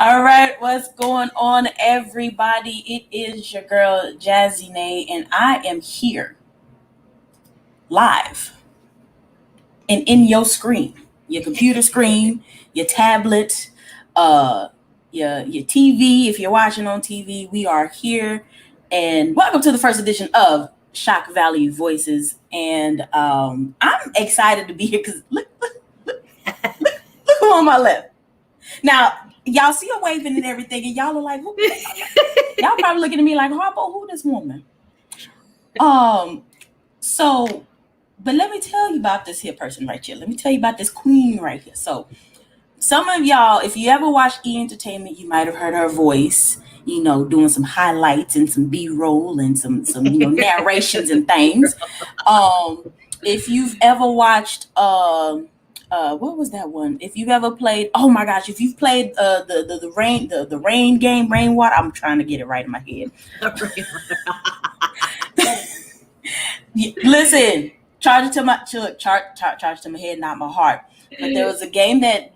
All right, what's going on, everybody? It is your girl Jazzy Nay, and I am here live and in your screen, your computer screen, your tablet, uh, your TV. If you're watching on TV, we are here, and welcome to the first edition of ShckValue Voices. And I'm excited to be here because look who on my left. Now, y'all see her waving and everything, and y'all are like, who? Y'all probably looking at me like, Harpo, who this woman? So, but let me tell you about this here person right here. Let me tell you about this queen right here. So, some of y'all, if you ever watch E! Entertainment, you might have heard her voice, doing some highlights and some B-roll and some narrations and things. If you've ever watched what was that one? If you've ever played, oh my gosh, if you've played the rain game, rainwater, I'm trying to get it right in my head. Listen, charge it to my head, not my heart. But there was a game that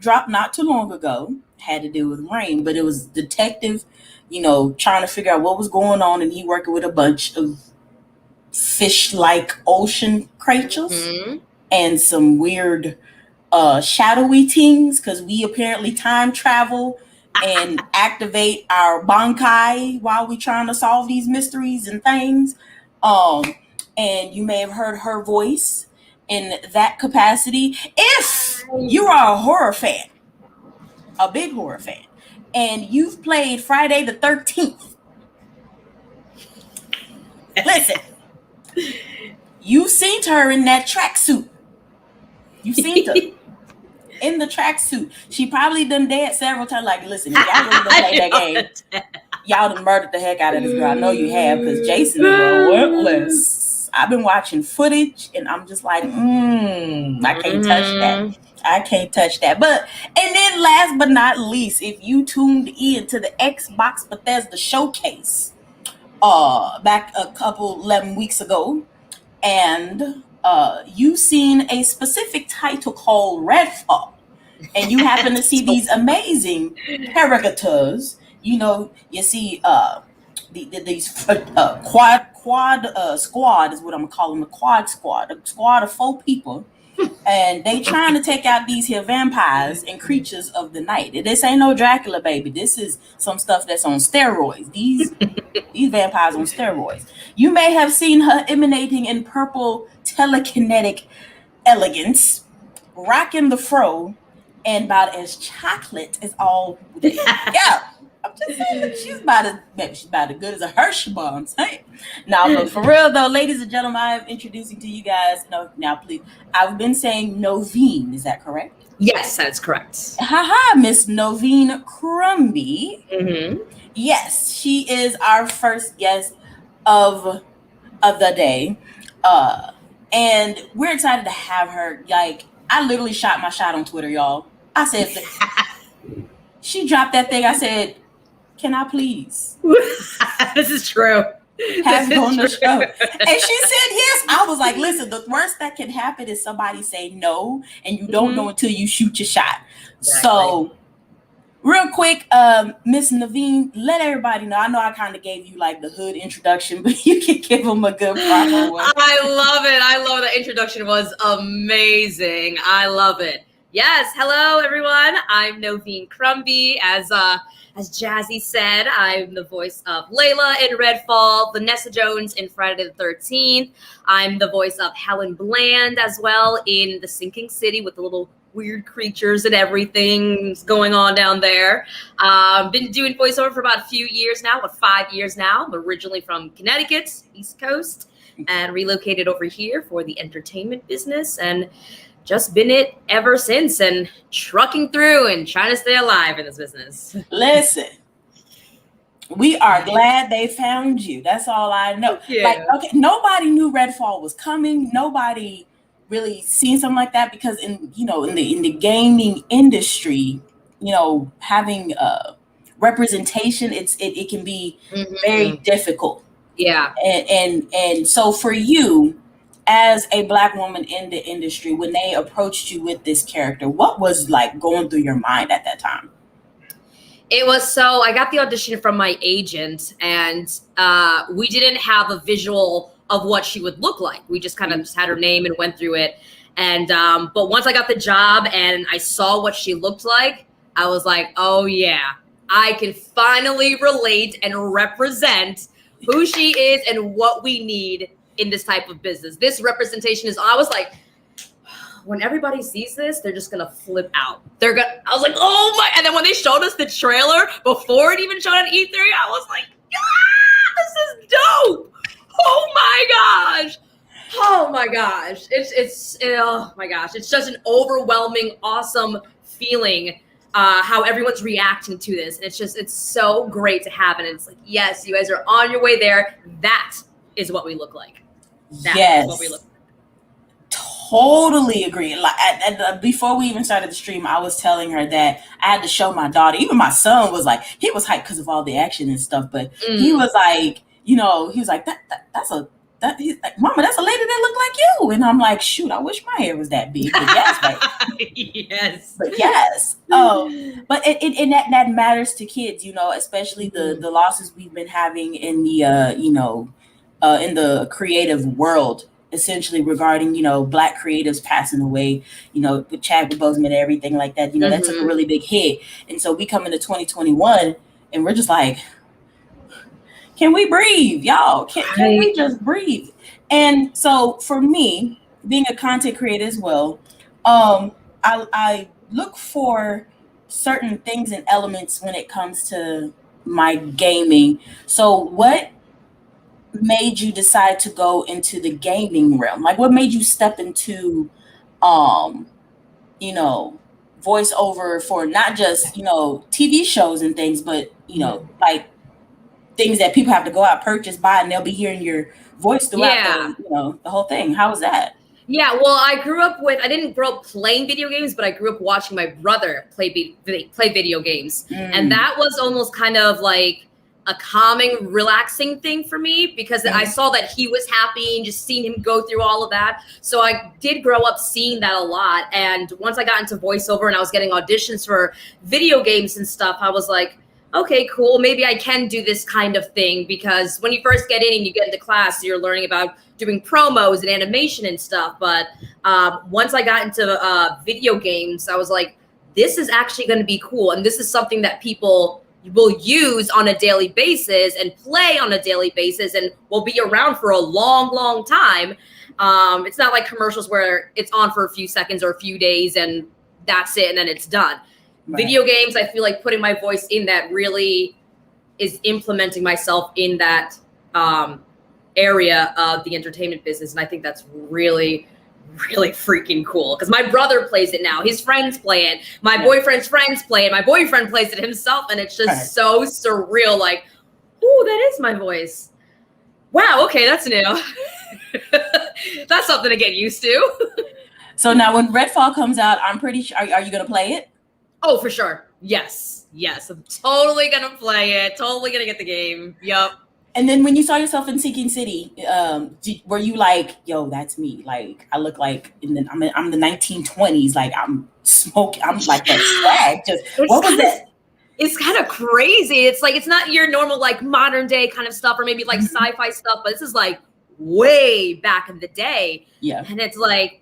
dropped not too long ago, had to do with rain, but it was detective, trying to figure out what was going on, and he working with a bunch of fish-like ocean creatures. Mm-hmm. And some weird shadowy things, because we apparently time travel and activate our bankai while we trying to solve these mysteries and things. And you may have heard her voice in that capacity. If you are a horror fan, a big horror fan, and you've played Friday the 13th, listen, you've seen her in that tracksuit. You've seen her in the tracksuit. She probably done dead several times. Like, listen, if y'all really done play that game, y'all done murdered the heck out of this girl. I know you have, because Jason is relentless. I've been watching footage, and I'm just like, I can't touch that. I can't touch that. And then last but not least, if you tuned in to the Xbox Bethesda showcase back 11 weeks ago, and you've seen a specific title called Redfall, and you happen to see these amazing caricatures. You see these quad squad is what I'm gonna call them, the quad squad, a squad of 4 people, and they trying to take out these here vampires and creatures of the night. This ain't no Dracula, baby. This is some stuff that's on steroids. These vampires on steroids. You may have seen her emanating in purple telekinetic elegance, rocking the fro, and about as chocolate as all. Yeah, I'm just saying, she's about as good as a Hershey bar. I'm saying. Now, but for real though, ladies and gentlemen, I'm introducing to you guys. Now, please. I've been saying Noveen. Is that correct? Yes, that's correct. Miss Noveen Crumbie. Mm-hmm. Yes, she is our first guest of the day. And we're excited to have her. Like, I literally shot my shot on Twitter, y'all. I said, she dropped that thing. I said, can I please? This is true. Have you on the show? And she said yes. I was like, listen, the worst that can happen is somebody say no, and you don't know until you shoot your shot. Exactly. So, real quick, Miss Noveen, let everybody know. I know I kind of gave you like the hood introduction, but you can give them a good proper one. I love it. I love the introduction. Was amazing. I love it. Yes. Hello, everyone. I'm Noveen Crumbie. As Jazzy said, I'm the voice of Layla in Redfall, Vanessa Jones in Friday the 13th. I'm the voice of Helen Bland as well in The Sinking City with the little weird creatures and everything going on down there. Been doing voiceover for about a few years now, 5 years now. I'm originally from Connecticut, East Coast, and relocated over here for the entertainment business, and just been it ever since, and trucking through and trying to stay alive in this business. Listen, we are glad they found you. That's all I know. Yeah. Like, okay, nobody knew Redfall was coming. Nobody really seen something like that, because in the gaming industry, having representation, it can be very difficult. Yeah. And so for you, as a Black woman in the industry, when they approached you with this character, what was like going through your mind at that time? It was so I got the audition from my agent, and we didn't have a visual of what she would look like. We just kind of just had her name and went through it. And but once I got the job and I saw what she looked like, I was like, oh yeah, I can finally relate and represent who she is and what we need in this type of business. This representation is, I was like, when everybody sees this, they're just gonna flip out. I was like, oh my, and then when they showed us the trailer before it even showed on E3, I was like, this is dope. Oh my gosh. Oh my gosh. Oh my gosh. It's just an overwhelming, awesome feeling how everyone's reacting to this. And it's so great to have it. And it's like, yes, you guys are on your way there. That is what we look like. That is what we look like. Totally agree. Like before we even started the stream, I was telling her that I had to show my daughter. Even my son was like, he was hyped because of all the action and stuff. But he was like, he was like, he's like, Mama, that's a lady that looked like you. And I'm like, shoot, I wish my hair was that big. But yes, right? Yes. But yes. But that matters to kids, especially the losses we've been having in the in the creative world. Essentially regarding, Black creatives passing away, with Chadwick Boseman and everything like that, that took a really big hit. And so we come into 2021 and we're just like, can we breathe, y'all? Can we just breathe? And so for me, being a content creator as well, I look for certain things and elements when it comes to my gaming. So what made you decide to go into the gaming realm? Like, what made you step into voiceover for not just TV shows and things, but like things that people have to go out, purchase, buy, and they'll be hearing your voice throughout the whole thing. How was that? Yeah, well, I didn't grow up playing video games, but I grew up watching my brother play video games. And that was almost kind of like a calming, relaxing thing for me, because I saw that he was happy and just seeing him go through all of that. So I did grow up seeing that a lot. And once I got into voiceover and I was getting auditions for video games and stuff, I was like, okay, cool. Maybe I can do this kind of thing, because when you first get in and you get into class, you're learning about doing promos and animation and stuff. But once I got into video games, I was like, this is actually going to be cool. And this is something that people will use on a daily basis and play on a daily basis and will be around for a long, long time. It's not like commercials where it's on for a few seconds or a few days and that's it and then it's done. Right. Video games, I feel like putting my voice in that really is implementing myself in that area of the entertainment business. And I think that's really, really freaking cool, because my brother plays it now. His friends play it. My boyfriend's friends play it. My boyfriend plays it himself. And it's just so surreal. Like, ooh, that is my voice. Wow. Okay. That's new. That's something to get used to. So now when Redfall comes out, I'm pretty sure, are you going to play it? Oh, for sure. Yes. I'm totally going to play it. Totally going to get the game. Yup. And then when you saw yourself in Sinking City, were you like, yo, that's me? Like, I look like I'm the 1920s. Like, I'm smoking. I'm like that swag. What was that? It's kind of crazy. It's like, it's not your normal, like, modern day kind of stuff, or maybe like sci-fi stuff, but this is like way back in the day. Yeah. And it's like,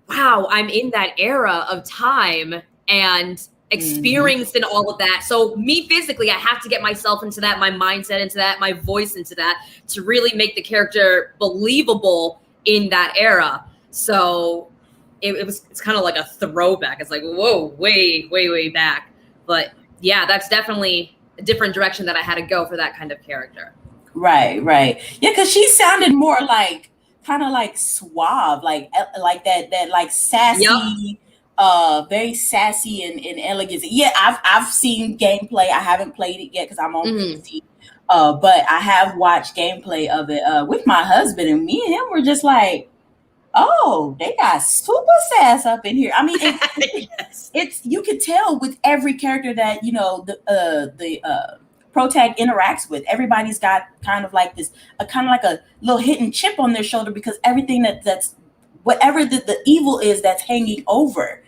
wow, I'm in that era of time and experienced in all of that. So me physically, I have to get myself into that, my mindset into that, my voice into that, to really make the character believable in that era. So it's kind of like a throwback. It's like, whoa, way back. But yeah, that's definitely a different direction that I had to go for that kind of character. Right. Yeah, because she sounded more like kind of like suave, like that like sassy, very sassy and elegant. Yeah, I've seen gameplay. I haven't played it yet because I'm on PC. But I have watched gameplay of it with my husband, and me and him were just like, oh, they got super sass up in here. I mean, it's you can tell with every character that the protag interacts with. Everybody's got kind of like this, kind of like a little hidden chip on their shoulder, because everything that's whatever the evil is that's hanging over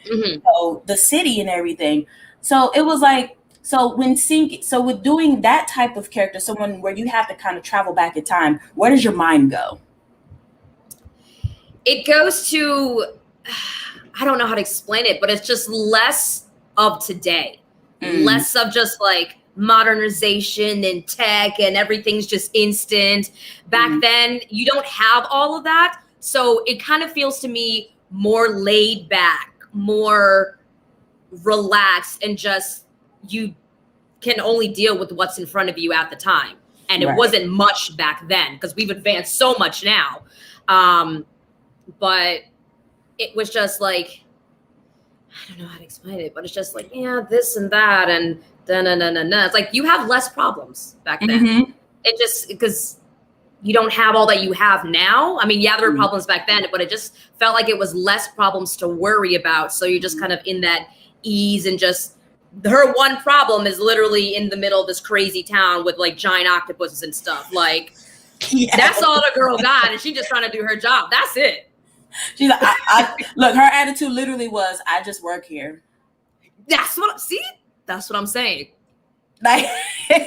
the city and everything. So it was like, so with doing that type of character, someone where you have to kind of travel back in time, where does your mind go? It goes to, I don't know how to explain it, but it's just less of today, less of just like modernization and tech and everything's just instant. Back then, you don't have all of that. So it kind of feels to me more laid back, more relaxed, and just you can only deal with what's in front of you at the time. And it wasn't much back then because we've advanced so much now. But it was just like, I don't know how to explain it, but it's just like, yeah, this and that and da-na-na-na-na. It's like you have less problems back then. It just, because you don't have all that you have now. I mean, yeah, there were problems back then, but it just felt like it was less problems to worry about. So you're just kind of in that ease, and just her one problem is literally in the middle of this crazy town with like giant octopuses and stuff. Like, that's all the girl got, and she's just trying to do her job. That's it. She's like, look, her attitude literally was, I just work here. That's what I'm saying. Like,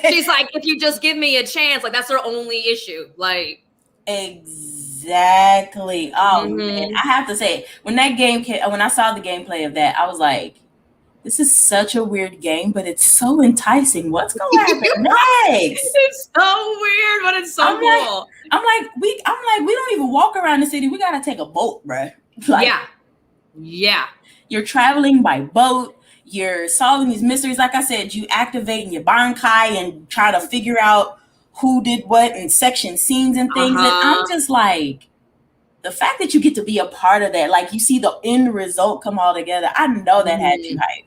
she's like, if you just give me a chance, like that's her only issue. Like, exactly. Oh man, I have to say, when I saw the gameplay of that, I was like, this is such a weird game, but it's so enticing. What's going to happen next? It's so weird, but it's so cool. I'm like, we don't even walk around the city. We got to take a boat, bruh. Like, yeah. You're traveling by boat. You're solving these mysteries. Like I said, you activate your bankai and try to figure out who did what in section scenes and things. And I'm just like, the fact that you get to be a part of that, like you see the end result come all together. I know that had you hyped.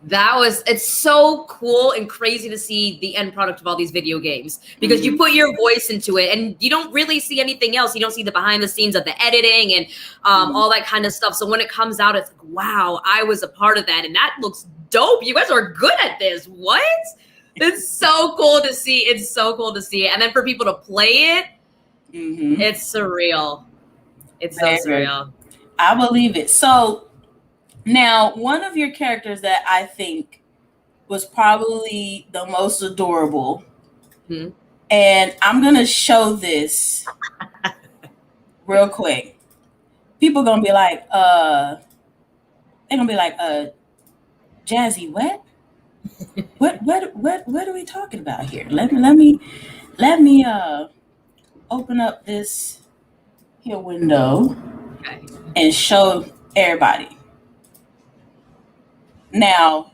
It's so cool and crazy to see the end product of all these video games, because you put your voice into it and you don't really see anything else. You don't see the behind the scenes of the editing and all that kind of stuff. So when it comes out, it's like, wow, I was a part of that. And that looks dope. You guys are good at this. What? It's so cool to see. It's so cool to see it. And then for people to play it, it's surreal. It's so surreal. I believe it. So now, one of your characters that I think was probably the most adorable, and I'm going to show this real quick. People going to be like, they're going to be like, Jazzy, what? What are we talking about here? Let me open up this here window and show everybody. Now,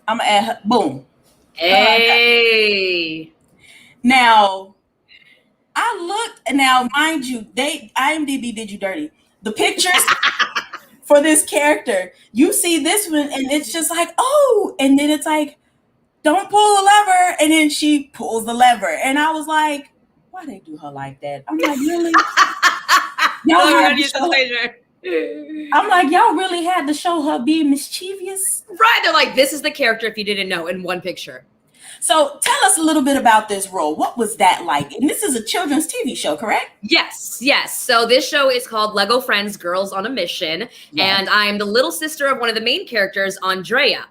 I'm gonna add her, boom. Hey. Now, I looked, and now, mind you, IMDb did you dirty. The pictures for this character, you see this one, and it's just like, oh, and then it's like, don't pull the lever, and then she pulls the lever, and I was like, why they do her like that? I'm like, really? I'm like, y'all really had to show her being mischievous? Right. They're like, this is the character, if you didn't know, in one picture. So tell us a little bit about this role. What was that like? And this is a children's TV show, correct? Yes. So this show is called Lego Friends Girls on a Mission. Yes. And I'm the little sister of one of the main characters, Andrea.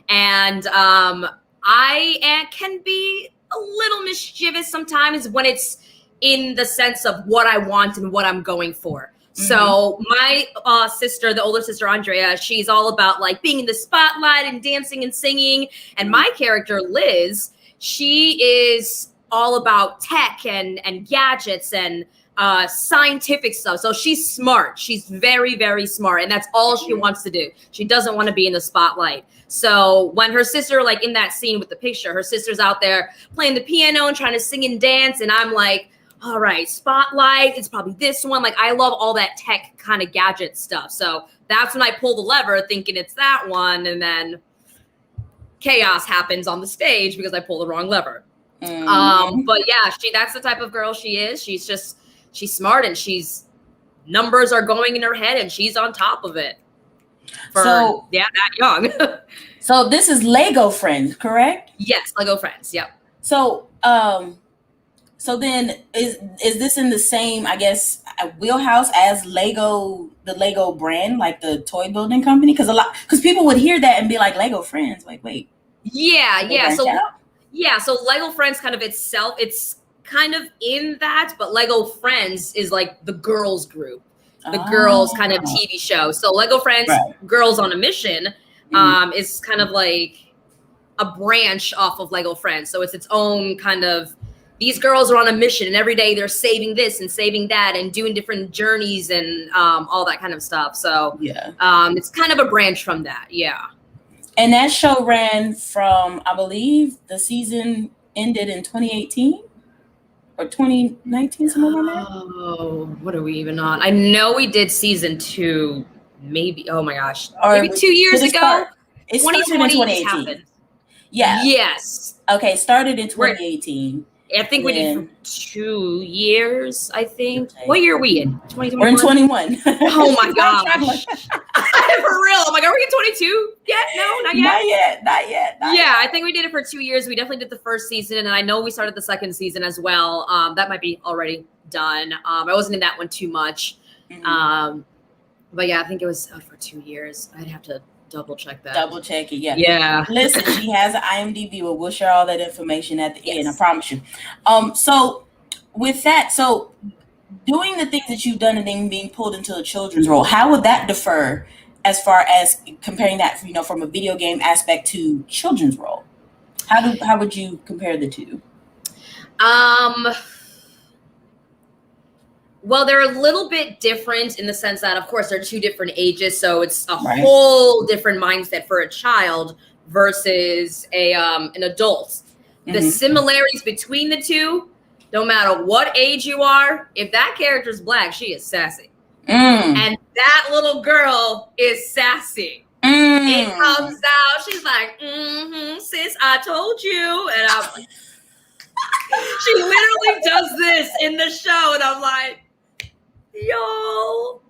And I can be a little mischievous sometimes when it's in the sense of what I want and what I'm going for. So my sister, the older sister, Andrea, she's all about like being in the spotlight and dancing and singing. And my character, Liz, she is all about tech and gadgets and scientific stuff. So she's smart. She's very, very smart. And that's all she wants to do. She doesn't want to be in the spotlight. So when her sister, like in that scene with the picture, her sister's out there playing the piano and trying to sing and dance. And I'm like, all right, spotlight, it's probably this one. Like, I love all that tech kind of gadget stuff. So that's when I pull the lever thinking it's that one. And then chaos happens on the stage because I pull the wrong lever. But yeah, that's the type of girl she is. She's smart, and numbers are going in her head, and she's on top of it. That young. So this is Lego Friends, correct? Yes, Lego Friends. Yep. So, So then is this in the same, I guess, wheelhouse as Lego, the Lego brand, like the toy building company? Because people would hear that and be like, Lego Friends. Like, wait. Yeah. So Lego Friends kind of itself, it's kind of in that, but Lego Friends is like the girls group, the girls kind of TV show. So Lego Friends, Girls on a Mission, is kind of like a branch off of Lego Friends. So it's its own kind of, these girls are on a mission and every day they're saving this and saving that and doing different journeys and all that kind of stuff. So it's kind of a branch from that. Yeah. And that show ran from, I believe the season ended in 2018 or 2019, somewhere around there. Oh, what are we even on? I know we did season 2, maybe, oh my gosh, maybe 2 years ago. It started in 2018. Happened. Yeah. Yes. Okay, started in 2018. I think we did for 2 years, I think. What year are we in? 2021? We're in 21. Oh my gosh. For real. I'm like, are we in 22 yet? No, not yet. Not yet. I think we did it for 2 years. We definitely did the first season, and I know we started the second season as well. That might be already done. I wasn't in that one too much. But yeah, I think it was for 2 years. I'd have to double check that. Double check it, Yeah. Listen, she has an IMDb, but we'll share all that information at the end, I promise you. So with that, so doing the things that you've done and then being pulled into a children's role, how would that differ as far as comparing that, from a video game aspect to children's role? How would you compare the two? Well, they're a little bit different in the sense that, of course, they're 2 different ages. So it's a whole different mindset for a child versus an adult. The similarities between the two, no matter what age you are, if that character's Black, she is sassy. And that little girl is sassy. It comes out, she's like, sis, I told you. And I'm like, she literally does this in the show. And I'm like, yo.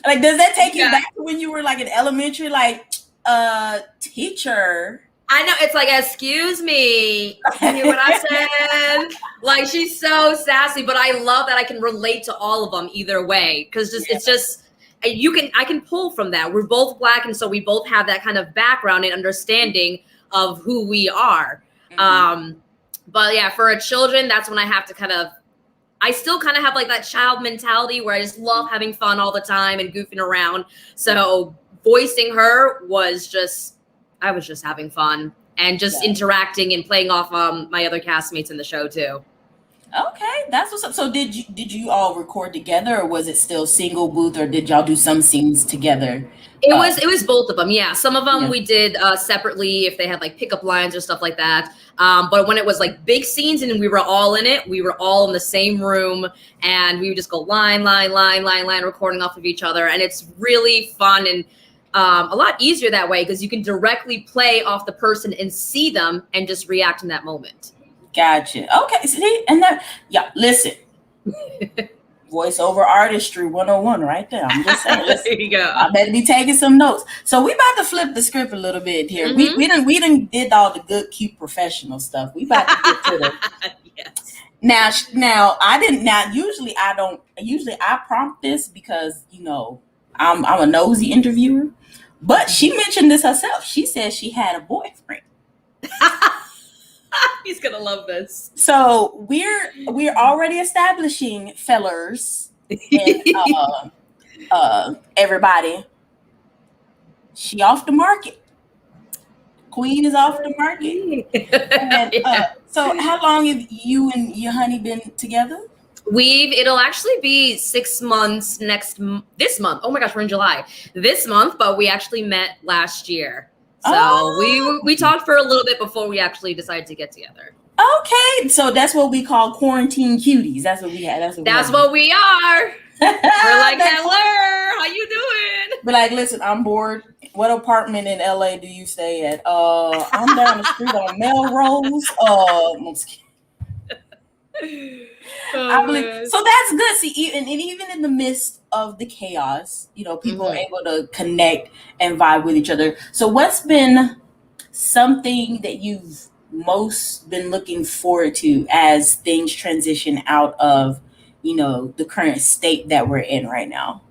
Like, does that take you back to when you were like in elementary, like, teacher? I know, it's like, excuse me, you hear what I said? Like, she's so sassy, but I love that I can relate to all of them either way. Because it's just, I can pull from that. We're both Black, and so we both have that kind of background and understanding of who we are. But yeah, for a children, that's when I have to I still kind of have like that child mentality where I just love having fun all the time and goofing around. So voicing her was just, I was just having fun and just interacting and playing off my other castmates in the show too. Okay, that's what's up. So did you all record together, or was it still single booth, or did y'all do some scenes together? It was both of them. Yeah, some of them we did separately if they had like pickup lines or stuff like that. But when it was like big scenes and we were all in it, we were all in the same room, and we would just go line, recording off of each other, and it's really fun and a lot easier that way because you can directly play off the person and see them and just react in that moment. Gotcha. Okay. See, and that, listen. Voiceover artistry 101 right there. I'm just saying. There you go. I better be taking some notes. So we about to flip the script a little bit here. We done did all the good, cute, professional stuff. We about to get to the yes. Now I didn't. Now usually I don't. Usually I prompt this because I'm a nosy interviewer. But she mentioned this herself. She said she had a boyfriend. He's gonna love this. So we're already establishing, fellers, and everybody. She off the market. Queen is off the market. And, so how long have you and your honey been together? It'll actually be 6 months this month. Oh my gosh, we're in July. This month, but we actually met last year. So we talked for a little bit before we actually decided to get together. Okay, so that's what we call quarantine cuties. That's what we had. That's what we are. We're like, hello, how you doing? But like, listen, I'm bored. What apartment in LA do you stay at? I'm down the street on Melrose. I'm just kidding. I believe, so that's good. See, even in the midst of the chaos, people are able to connect and vibe with each other. So what's been something that you've most been looking forward to as things transition out of, the current state that we're in right now?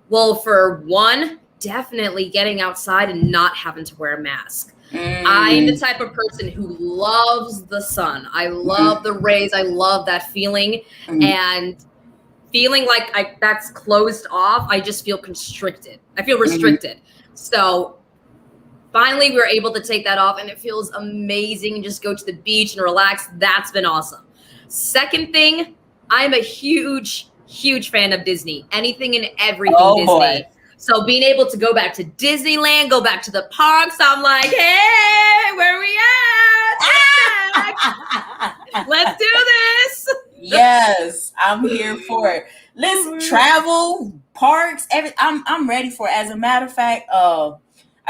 Well, for one, definitely getting outside and not having to wear a mask. I'm the type of person who loves the sun. I love the rays. I love that feeling. And feeling like that's closed off, I just feel constricted. I feel restricted. So finally, we were able to take that off, and it feels amazing. And just go to the beach and relax. That's been awesome. Second thing, I'm a huge fan of Disney. Anything and everything Disney. Boy. So being able to go back to Disneyland, go back to the parks, I'm like, hey, where we at? Let's do this. Yes, I'm here for it. Let's travel, parks, I'm ready for it. As a matter of fact, I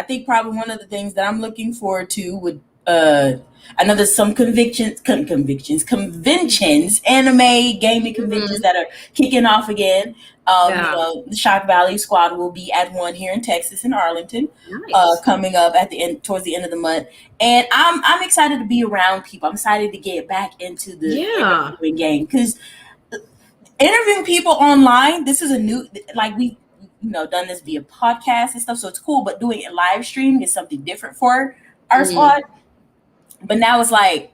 think probably one of the things that I'm looking forward to would I know there's some conventions, anime, gaming conventions that are kicking off again. The ShckValue squad will be at one here in Texas, in Arlington, coming up at the end, towards the end of the month. And I'm excited to be around people. I'm excited to get back into the interviewing game, because interviewing people online, this is a new, like we done this via podcast and stuff, so it's cool. But doing it live stream is something different for our squad. But now it's like,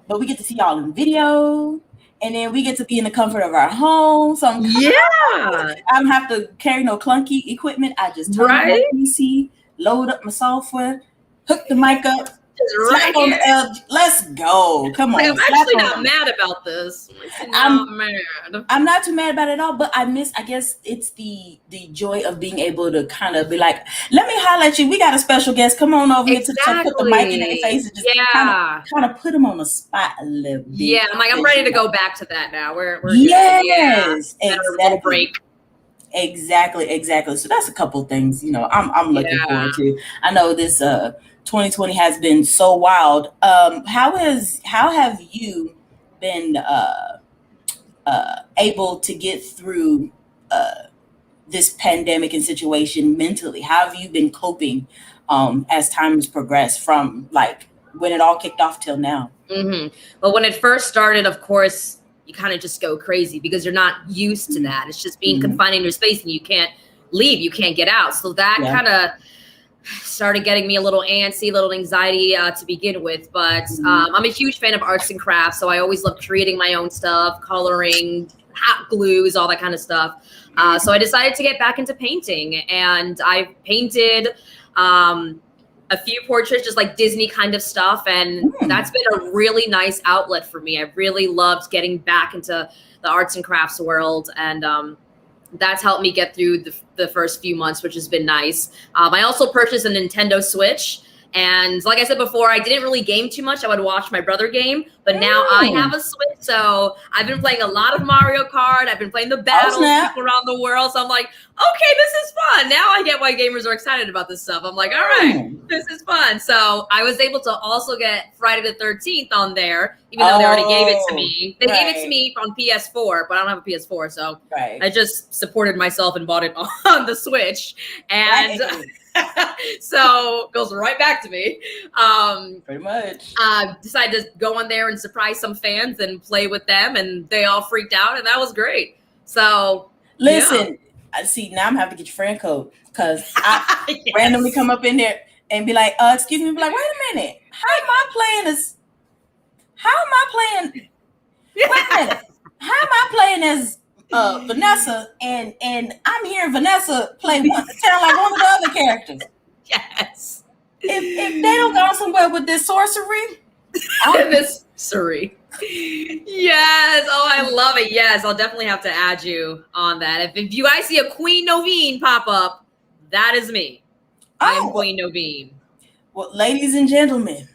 but we get to see y'all in video, and then we get to be in the comfort of our home. So I don't have to carry no clunky equipment. I just turn on my PC, load up my software, hook the mic up, slap on the LG. Let's go. Come on. I'm actually not mad about this. I'm not too mad about it at all, but I guess it's the joy of being able to kind of be like, let me holler at you. We got a special guest. Come on over here to put the mic in their face and just kind of put them on the spot a little bit. Yeah, I'm ready to go back to that now. We're exactly. Break. Exactly. So that's a couple things, I'm looking forward to. I know this 2020 has been so wild. How have you been able to get through this pandemic and situation mentally? How have you been coping as time has progressed from like when it all kicked off till now? Well, when it first started, of course, you kind of just go crazy because you're not used to that. It's just being confined in your space and you can't leave, you can't get out. So that kind of started getting me a little antsy, a little anxiety to begin with. But I'm a huge fan of arts and crafts. So I always love creating my own stuff, coloring, hot glues, all that kind of stuff. So I decided to get back into painting, and I painted a few portraits, just like Disney kind of stuff. And that's been a really nice outlet for me. I really loved getting back into the arts and crafts world. And that's helped me get through the first few months, which has been nice. I also purchased a Nintendo Switch. And like I said before, I didn't really game too much. I would watch my brother game, but now I have a Switch. So I've been playing a lot of Mario Kart. I've been playing the battles people around the world. So I'm like, okay, this is fun. Now I get why gamers are excited about this stuff. I'm like, all right, this is fun. So I was able to also get Friday the 13th on there, even though they already gave it to me. They gave it to me on PS4, but I don't have a PS4. So I just supported myself and bought it on the Switch. And so it goes right back to me. Pretty much. Decided to go on there and surprise some fans and play with them, and they all freaked out, and that was great. So listen, see, now I'm having to get your friend code, because I randomly come up in there and be like, excuse me, be like, wait a minute, how am I playing as Vanessa, and I'm hearing Vanessa play sound like one of the other characters. Yes. If they don't go somewhere with this sorcery, Yes. Oh, I love it. Yes, I'll definitely have to add you on that. If you guys see a Queen Noveen pop up, that is me. I am Queen Noveen. Well, ladies and gentlemen,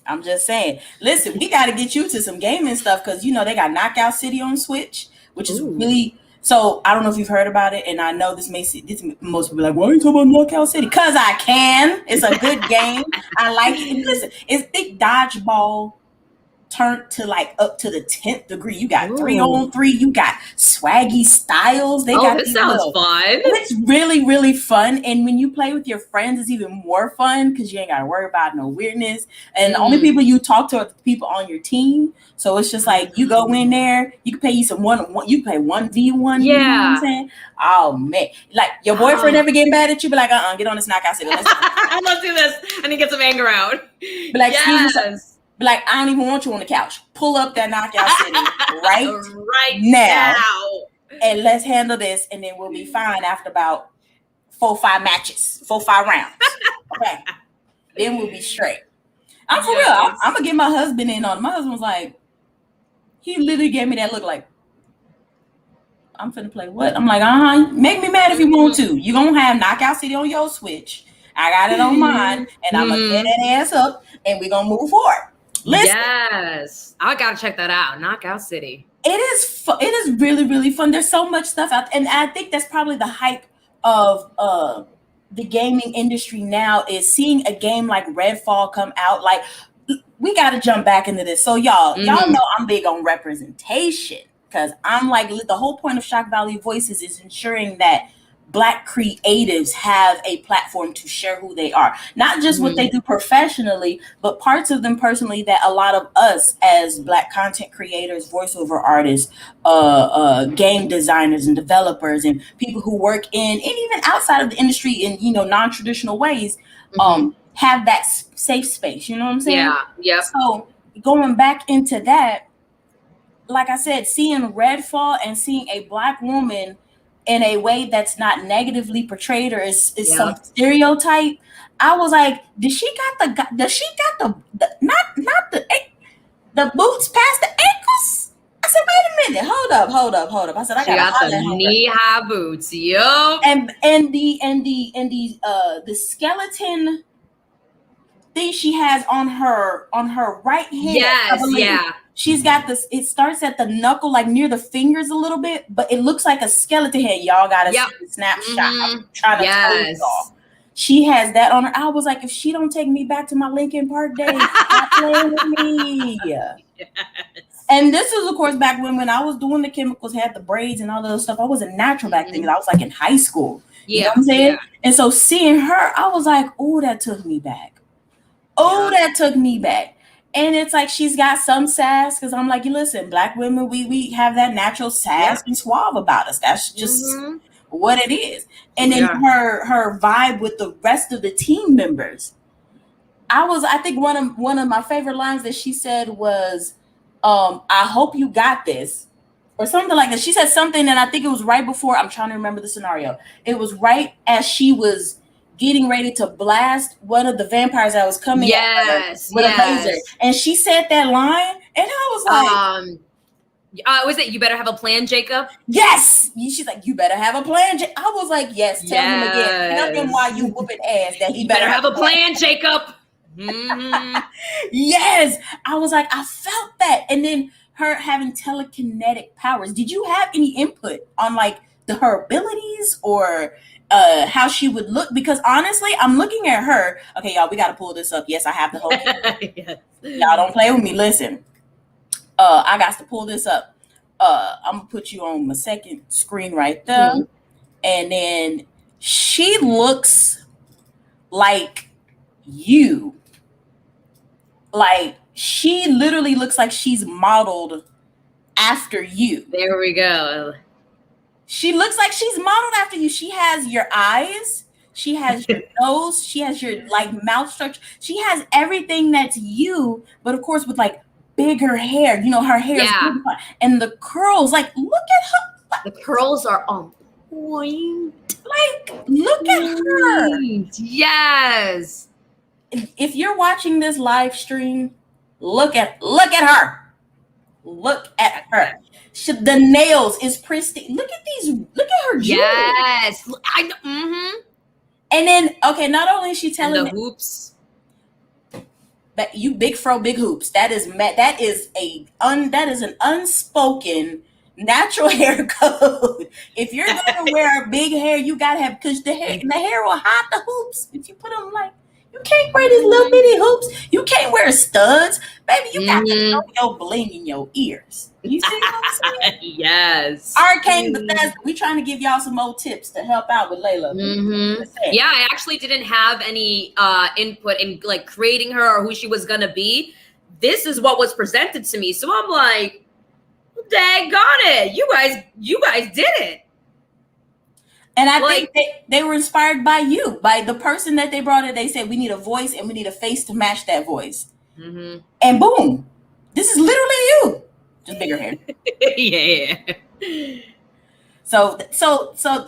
I'm just saying, listen, we got to get you to some gaming stuff, because they got Knockout City on Switch, which is really, so I don't know if you've heard about it, and I know this most people are like, why are you talking about Knockout City? Because I can. It's a good game. I like it. And listen, it's big dodgeball turned to like up to the 10th degree. You got 3-on-3. You got swaggy styles. They got this sounds fun. It's really, really fun. And when you play with your friends, it's even more fun because you ain't got to worry about no weirdness. And the only people you talk to are the people on your team. So it's just like you go in there, you can pay you some you can play 1v1. Yeah. You know what I'm saying? Oh man. Like your boyfriend ever get mad at you, be like, get on this knockout city. Let's do this. I need to get some anger out. Be like, yes. Be like, I don't even want you on the couch. Pull up that knockout city right now. And let's handle this, and then we'll be fine after about 4-5 matches, 4-5 rounds. Okay. Then we'll be straight. I'm for real. I'm gonna get my husband in on it. My husband was like, he literally gave me that look like, I'm finna play what? I'm like, make me mad if you want to. You're gonna have Knockout City on your Switch. I got it on mine, and I'm gonna get that ass up, and we're gonna move forward. Listen. Yes, I gotta check that out. Knockout City. It is it is really, really fun. There's so much stuff out, and I think that's probably the hype of the gaming industry now, is seeing a game like Redfall come out. Like, we got to jump back into this. So y'all know I'm big on representation, because I'm like, the whole point of ShckValue Voices is ensuring that Black creatives have a platform to share who they are, not just what they do professionally, but parts of them personally that a lot of us as Black content creators, voiceover artists, game designers and developers, and people who work in, and even outside of the industry in, non-traditional ways, have that safe space. You know what I'm saying? Yeah. So going back into that, like I said, seeing Redfall and seeing a Black woman in a way that's not negatively portrayed or is some stereotype, I was like, does she got the not the boots past the ankles? I said, wait a minute, hold up. I said, I got the knee-high boots, yo. And the skeleton thing she has on her right hand. Yes, She's got this, it starts at the knuckle, like near the fingers a little bit, but it looks like a skeleton head. Y'all got to see the snapshot. I'm trying to tell you all. She has that on her. I was like, if she don't take me back to my Lincoln Park days, stop playing with me. Yes. And this is, of course, back when I was doing the chemicals, had the braids and all that stuff. I wasn't natural back then. I was like in high school. You know what I'm saying? Yeah. And so seeing her, I was like, oh, that took me back. That took me back. And it's like, she's got some sass, because I'm like, listen, Black women, we have that natural sass and suave about us. That's just what it is. And then her vibe with the rest of the team members. I think one of my favorite lines that she said was, I hope you got this, or something like that. She said something, and I think it was right before, I'm trying to remember the scenario. It was right as she was getting ready to blast one of the vampires that was coming at her with a laser. And she said that line, and I was like, was it, you better have a plan, Jacob? Yes. She's like, you better have a plan, Jacob. I was like, yes, tell him again. Tell him why you whooping ass that he better have a plan, Jacob. Yes. I was like, I felt that. And then her having telekinetic powers. Did you have any input on like her abilities or how she would look? Because honestly, I'm looking at her. Okay, y'all, we got to pull this up. Yes, I have the whole yes. Y'all don't play with me. Listen, I got to pull this up. I'm gonna put you on my second screen right there. And then she looks like you. Like, she literally looks like she's modeled after you. There we go. She looks like she's modeled after you. She has your eyes. She has your nose. She has your like mouth structure. She has everything that's you, but of course with like bigger hair. Her hair is beautiful. And the curls, like, look at her. The curls are on point. Like, look at her. Yes. If you're watching this live stream, look at her. Look at her. The nails is pristine. Look at these. Look at her jewelry. Yes, I know. And then, okay, not only is she telling the hoops, but you big hoops. That is an unspoken natural hair code. If you're gonna wear big hair, you gotta have, because the hair will hide the hoops. If you put them like, You can't wear these little bitty hoops. You can't wear studs. Baby, you got to know your bling in your ears. You see what I'm saying? Yes. Arcane Bethesda, we trying to give y'all some more tips to help out with Layla. Yeah, I actually didn't have any input in like creating her or who she was gonna be. This is what was presented to me. So I'm like, daggone it. You guys did it. And I think they were inspired by you, by the person that they brought in. They said, we need a voice and we need a face to match that voice. And boom, this is literally you. Just bigger hair. Yeah. So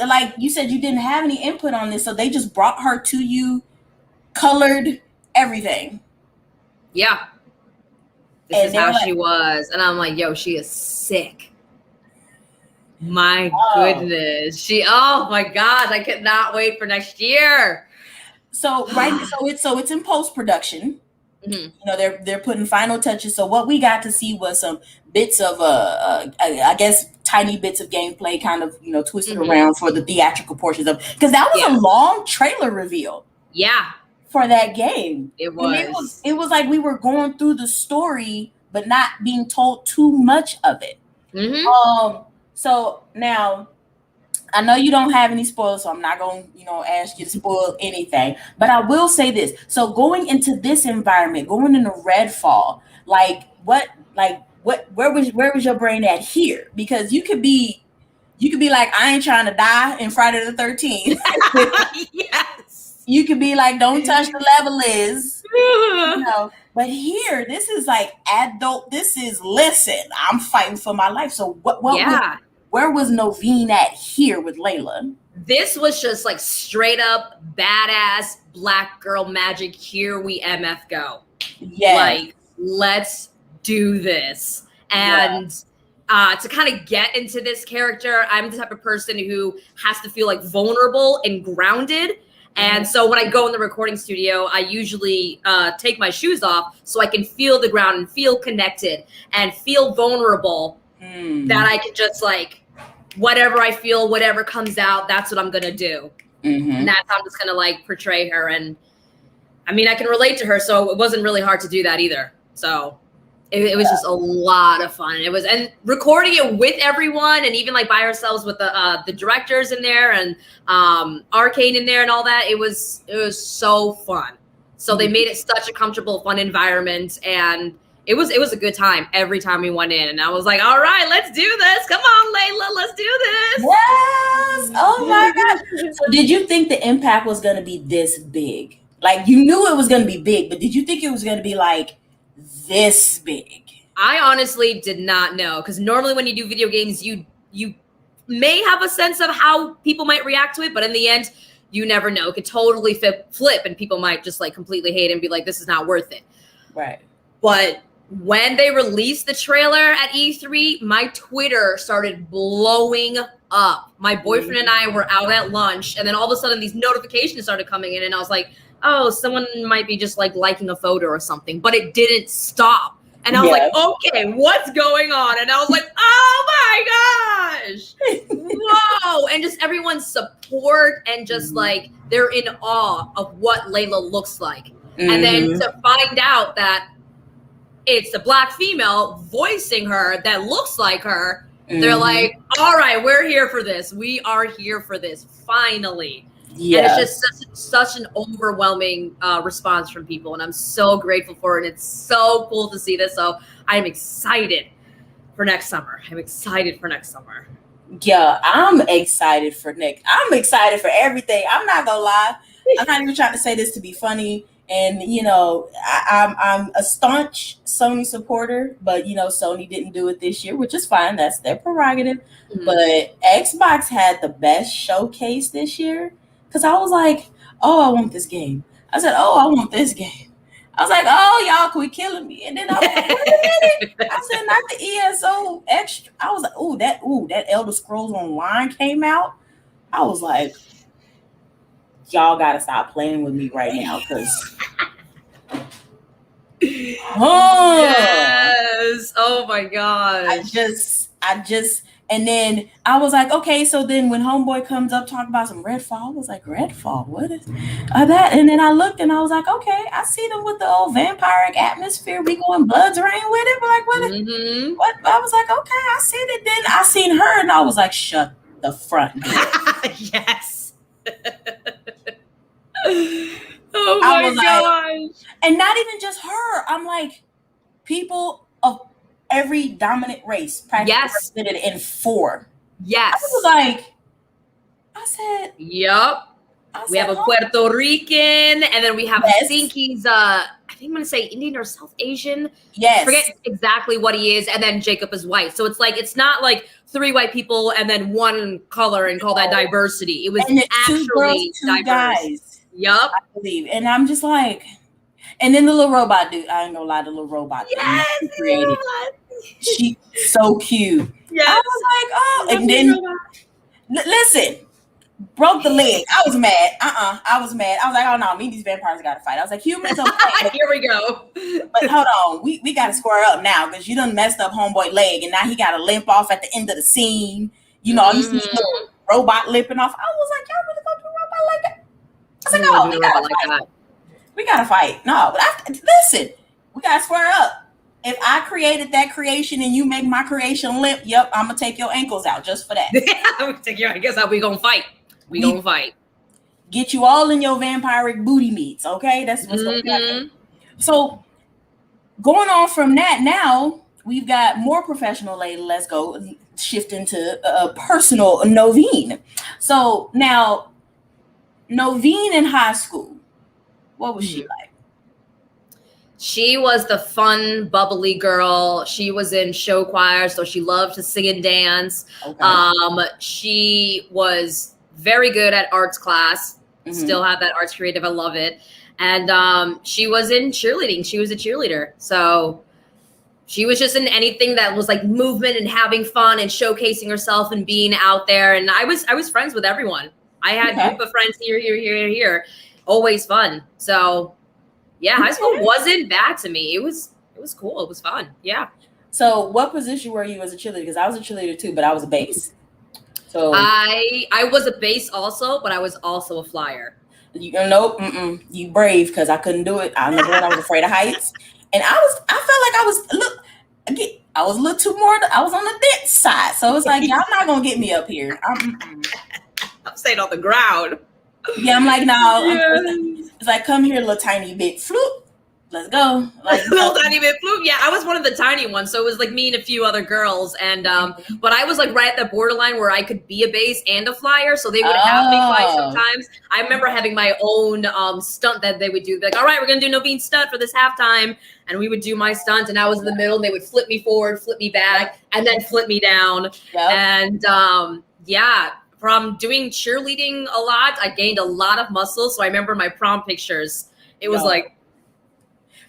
like you said, you didn't have any input on this. So they just brought her to you, colored everything. Yeah. This is how she was. And I'm like, yo, she is sick. My goodness. Oh my God. I cannot wait for next year. So it's in post-production. You know, they're putting final touches. So what we got to see was some bits of I guess tiny bits of gameplay kind of, you know, twisted around for the theatrical portions of, because that was a long trailer reveal. Yeah. For that game. It was like we were going through the story but not being told too much of it. So now I know you don't have any spoilers, so I'm not going to, you know, ask you to spoil anything. But I will say this. So going into this environment, going into Redfall, where was your brain at here? Because you could be like, I ain't trying to die in Friday the 13th. Yes. You could be like, don't touch the level, you know. But here, this is like adult. This is, listen, I'm fighting for my life. So where was Noveen at here with Layla? This was just like straight up badass black girl magic. Here we MF go. Yeah. Like, let's do this. And to kind of get into this character, I'm the type of person who has to feel like vulnerable and grounded. And so when I go in the recording studio, I usually take my shoes off so I can feel the ground and feel connected and feel vulnerable, that I can just like, whatever I feel, whatever comes out, that's what I'm going to do. And that's how I'm just going to like portray her. And I mean, I can relate to her, so it wasn't really hard to do that either. So it was just a lot of fun. And recording it with everyone, and even like by ourselves with the directors in there and Arcane in there and all that. It was so fun. So they made it such a comfortable, fun environment, and it was a good time every time we went in. And I was like, all right, let's do this. Come on, Layla, let's do this. Yes. Oh my gosh. So did you think the impact was going to be this big? Like, you knew it was going to be big, but did you think it was going to be like this big? I honestly did not know, because normally when you do video games, you may have a sense of how people might react to it, but in the end, you never know. It could totally flip, and people might just like completely hate it and be like, this is not worth it. Right. But when they released the trailer at E3, my Twitter started blowing up. My boyfriend and I were out at lunch, and then all of a sudden these notifications started coming in, and I was like, oh, someone might be just like liking a photo or something, but it didn't stop. And I was like, okay, what's going on? And I was like, oh my gosh, whoa. And just everyone's support, and just like, they're in awe of what Layla looks like. And then to find out that it's a black female voicing her that looks like her, they're like, all right, we're here for this. We are here for this, finally. Yeah. And it's just such an overwhelming response from people, and I'm so grateful for it. It's so cool to see this. So I'm excited for next summer. Yeah, I'm excited for Nick. I'm excited for everything. I'm not gonna lie. I'm not even trying to say this to be funny. And you know, I'm a staunch Sony supporter, but you know, Sony didn't do it this year, which is fine. That's their prerogative. But Xbox had the best showcase this year. Because I was like, oh, I want this game. I said, oh, I want this game. I was like, oh, y'all quit killing me. And then I was like, wait a minute. I said, not the ESO extra. I was like, that Elder Scrolls Online came out. I was like, y'all got to stop playing with me right now. Because, yes. Oh, my gosh. I just And then I was like, okay, so then when homeboy comes up talking about some Redfall, I was like, Redfall, what is that? And then I looked and I was like, okay, I see them with the old vampiric atmosphere. We going Bloods Rain with it. But like, what? I was like, okay, I seen it. Then I seen her and I was like, shut the front door. Yes. Oh my gosh. And not even just her. I'm like, people of every dominant race practically represented in 4. Yes. I was like, I said, yep. We have a Puerto Rican, and then we have I think he's I think I'm gonna say Indian or South Asian. Yes. I forget exactly what he is, and then Jacob is white. So it's like it's not like 3 white people and then 1 color and call that diversity. It was actually 2 girls, 2 diverse. Guys. Yup. I believe. And I'm just like, and then the little robot dude, I ain't gonna lie, the little robot. Yes, created. She's so cute. Yes. I was like, oh, and then listen, broke the leg. I was mad. I was mad. I was like, oh no, me and these vampires gotta fight. I was like, humans okay. Here we go. But hold on, we gotta square up now because you done messed up homeboy leg and now he got a limp off at the end of the scene. You know, you see the robot limping off. I was like, y'all really gonna do a robot like that? I was like, no, we gotta fight. We gotta fight. No, but listen, we gotta square up. If I created that creation and you make my creation limp, yep, I'm gonna take your ankles out just for that. I'm gonna take your ankles out. We gonna fight. We gonna fight. Get you all in your vampiric booty meats, okay? That's what's gonna happen. So going on from that, now we've got more professional Layla. Let's go shift into personal Noveen. So now Noveen in high school, what was she like? She was the fun, bubbly girl. She was in show choir, so she loved to sing and dance. Okay. She was very good at arts class. Still have that arts creative. I love it. And she was in cheerleading. She was a cheerleader. So she was just in anything that was like movement and having fun and showcasing herself and being out there. And I was friends with everyone. I had a group of friends here. Always fun. So yeah, high school wasn't bad to me. It was cool. It was fun. Yeah. So what position were you as a cheerleader? Because I was a cheerleader too, but I was a base. So I was a base also, but I was also a flyer. You you brave because I couldn't do it. I remember when I was afraid of heights, and I felt like I was a little too more. I was on the dense side, so it's like y'all not gonna get me up here. I'm staying on the ground. Yeah, I'm like, no. It's like, come here, little tiny bit. Floop. Let's go. Like, little tiny bit floop. Yeah, I was one of the tiny ones. So it was like me and a few other girls. And but I was like right at the borderline where I could be a base and a flyer. So they would have me fly sometimes. I remember having my own stunt that they would do. Like, all right, we're going to do Noveen's stunt for this halftime. And we would do my stunt. And I was in the middle. And they would flip me forward, flip me back, and then flip me down. Yep. And yeah. From doing cheerleading a lot, I gained a lot of muscles. So I remember my prom pictures. It was like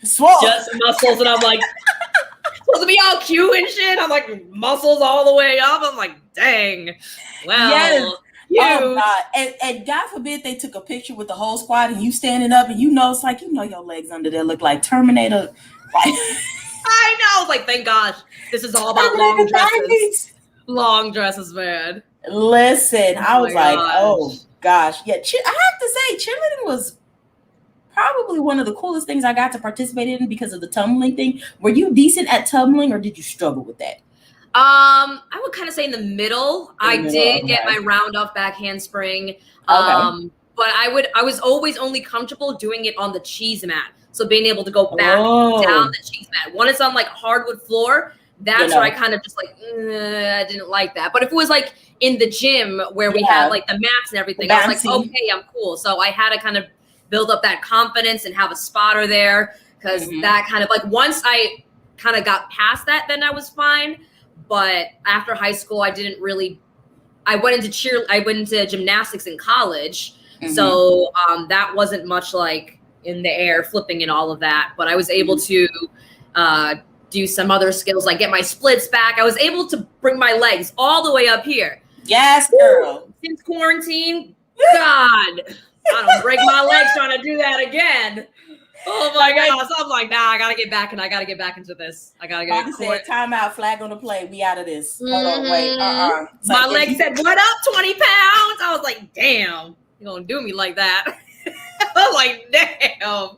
just muscles, and I'm like supposed to be all cute and shit. I'm like muscles all the way up. I'm like, dang. Well, yes. Oh God. And God forbid they took a picture with the whole squad and you standing up and it's like your legs under there look like Terminator. I know. Like, thank gosh, this is all about long dresses. Long dresses, man. Listen, I was like, oh gosh. Yeah, I have to say, cheerleading was probably one of the coolest things I got to participate in because of the tumbling thing. Were you decent at tumbling or did you struggle with that? I would kind of say in the middle. I did get my round off back handspring. But I was always only comfortable doing it on the cheese mat. So being able to go back down the cheese mat. When it's on like hardwood floor, that's where I kind of just like, I didn't like that. But if it was like in the gym where we had like the mats and everything, I was like, okay, I'm cool. So I had to kind of build up that confidence and have a spotter there because that kind of like once I kind of got past that, then I was fine. But after high school, I went into gymnastics in college. So that wasn't much like in the air, flipping and all of that. But I was able to do some other skills, like get my splits back. I was able to bring my legs all the way up here. Yes, girl. Since quarantine, God, I don't break my legs trying to do that again. Oh my God. So I'm like, nah, I gotta get back into this. I gotta get said, timeout, flag on the play. We out of this. Mm-hmm. Hold on, wait. My leg said, what up, 20 pounds? I was like, damn, you gonna do me like that? I was like, damn.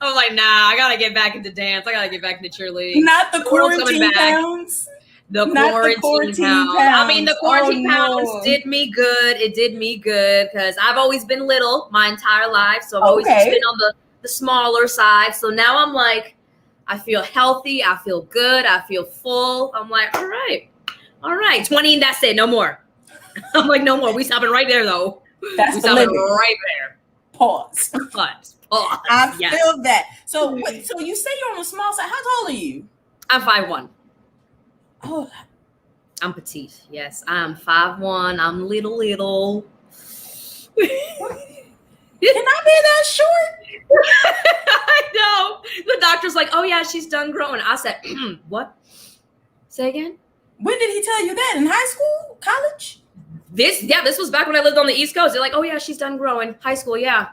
I was like, nah, I gotta get back into dance. I gotta get back into cheerleading. Not the quarantine pounds. The quarantine pounds. I mean, the quarantine pounds did me good. It did me good because I've always been little my entire life. So I've always just been on the smaller side. So now I'm like, I feel healthy. I feel good. I feel full. I'm like, all right. 20 and that's it. No more. I'm like, no more. We stopping right there though. That's the limit. Right there. Pause. I feel that. So you say you're on the small side. How tall are you? I'm 5'1". Oh, I'm petite. Yes, I'm 5'1". I'm little. Can I be that short? I know. The doctor's like, oh yeah, she's done growing. I said, what? Say again? When did he tell you that? In high school? College? This was back when I lived on the East Coast. They're like, oh yeah, she's done growing. High school, yeah.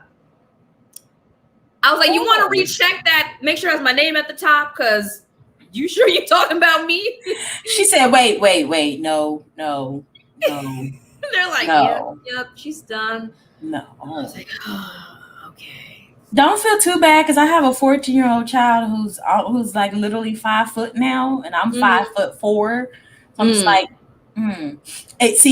I was like, you want to recheck that? Make sure it has my name at the top, because you sure you're talking about me? She said, wait, no. They're like, yep, she's done. No. I was like, oh, okay. Don't feel too bad, because I have a 14-year-old child who's like literally 5 foot now, and I'm 5'4". So I'm just like, I'm just,